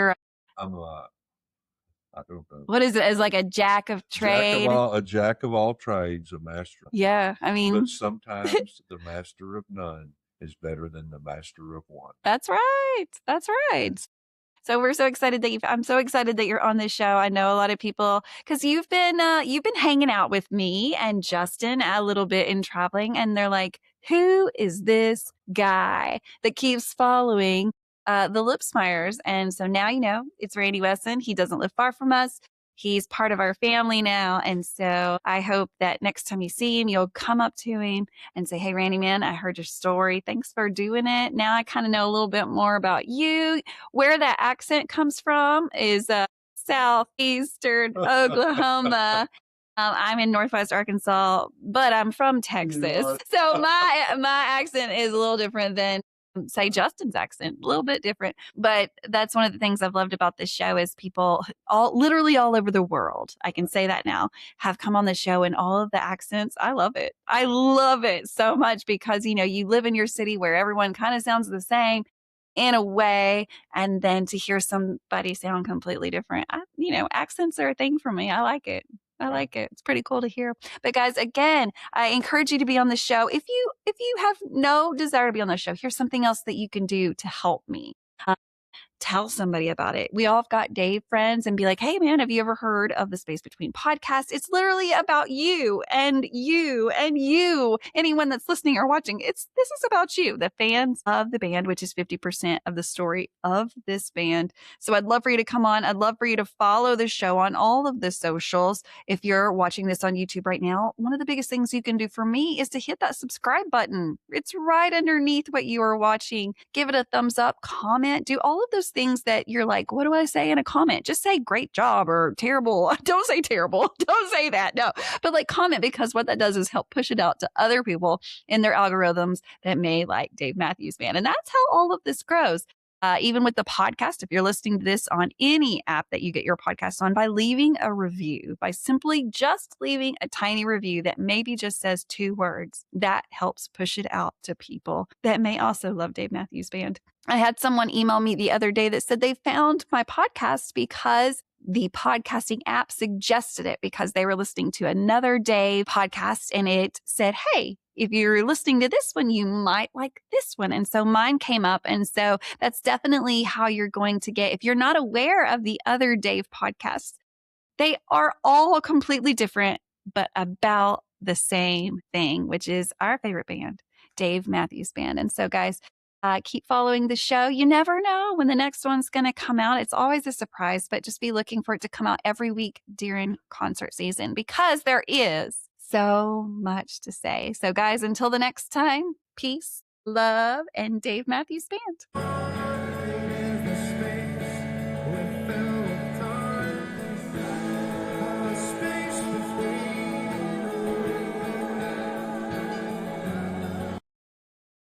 I don't know. What is it? As like a jack of trade? A jack of all trades, a master. Yeah, But sometimes the master of none is better than the master of one. That's right. So we're so excited that I'm so excited that you're on this show. I know a lot of people, because you've been hanging out with me and Justin a little bit in traveling, and they're like, who is this guy that keeps following the Lipsmeyers? And so now you know it's Randy Weston. He doesn't live far from us. He's part of our family now. And so I hope that next time you see him, you'll come up to him and say, hey, Randy, man, I heard your story. Thanks for doing it. Now I kind of know a little bit more about you. Where that accent comes from is southeastern Oklahoma. I'm in Northwest Arkansas, but I'm from Texas. So my accent is a little different than, say, Justin's accent, a little bit different. But that's one of the things I've loved about this show is people literally all over the world, I can say that now, have come on the show and all of the accents. I love it. I love it so much because, you live in your city where everyone kind of sounds the same in a way, and then to hear somebody sound completely different. Accents are a thing for me. I like it. It's pretty cool to hear. But guys, again, I encourage you to be on the show. If you have no desire to be on the show, here's something else that you can do to help me. Tell somebody about it. We all have got Dave friends and be like, hey man, have you ever heard of the Space Between podcast? It's literally about you and you and you. Anyone that's listening or watching, this is about you, the fans of the band, which is 50% of the story of this band. So I'd love for you to come on. I'd love for you to follow the show on all of the socials. If you're watching this on YouTube right now, one of the biggest things you can do for me is to hit that subscribe button. It's right underneath what you are watching. Give it a thumbs up, comment, do all of those things that you're like, what do I say in a comment? Just say great job or terrible. Don't say terrible. Don't say that. No, but comment, because what that does is help push it out to other people in their algorithms that may like Dave Matthews Band. And that's how all of this grows. Even with the podcast, if you're listening to this on any app that you get your podcast on, by leaving a review, by simply just leaving a tiny review that maybe just says 2 words, that helps push it out to people that may also love Dave Matthews Band. I had someone email me the other day that said they found my podcast because the podcasting app suggested it because they were listening to another Dave podcast and it said, hey, if you're listening to this one, you might like this one. And so mine came up. And so that's definitely how you're going to get, if you're not aware of the other Dave podcasts, they are all completely different, but about the same thing, which is our favorite band, Dave Matthews Band. And so guys, keep following the show. You never know when the next one's going to come out. It's always a surprise, but just be looking for it to come out every week during concert season because there is so much to say. So guys, until the next time, peace, love, and Dave Matthews Band.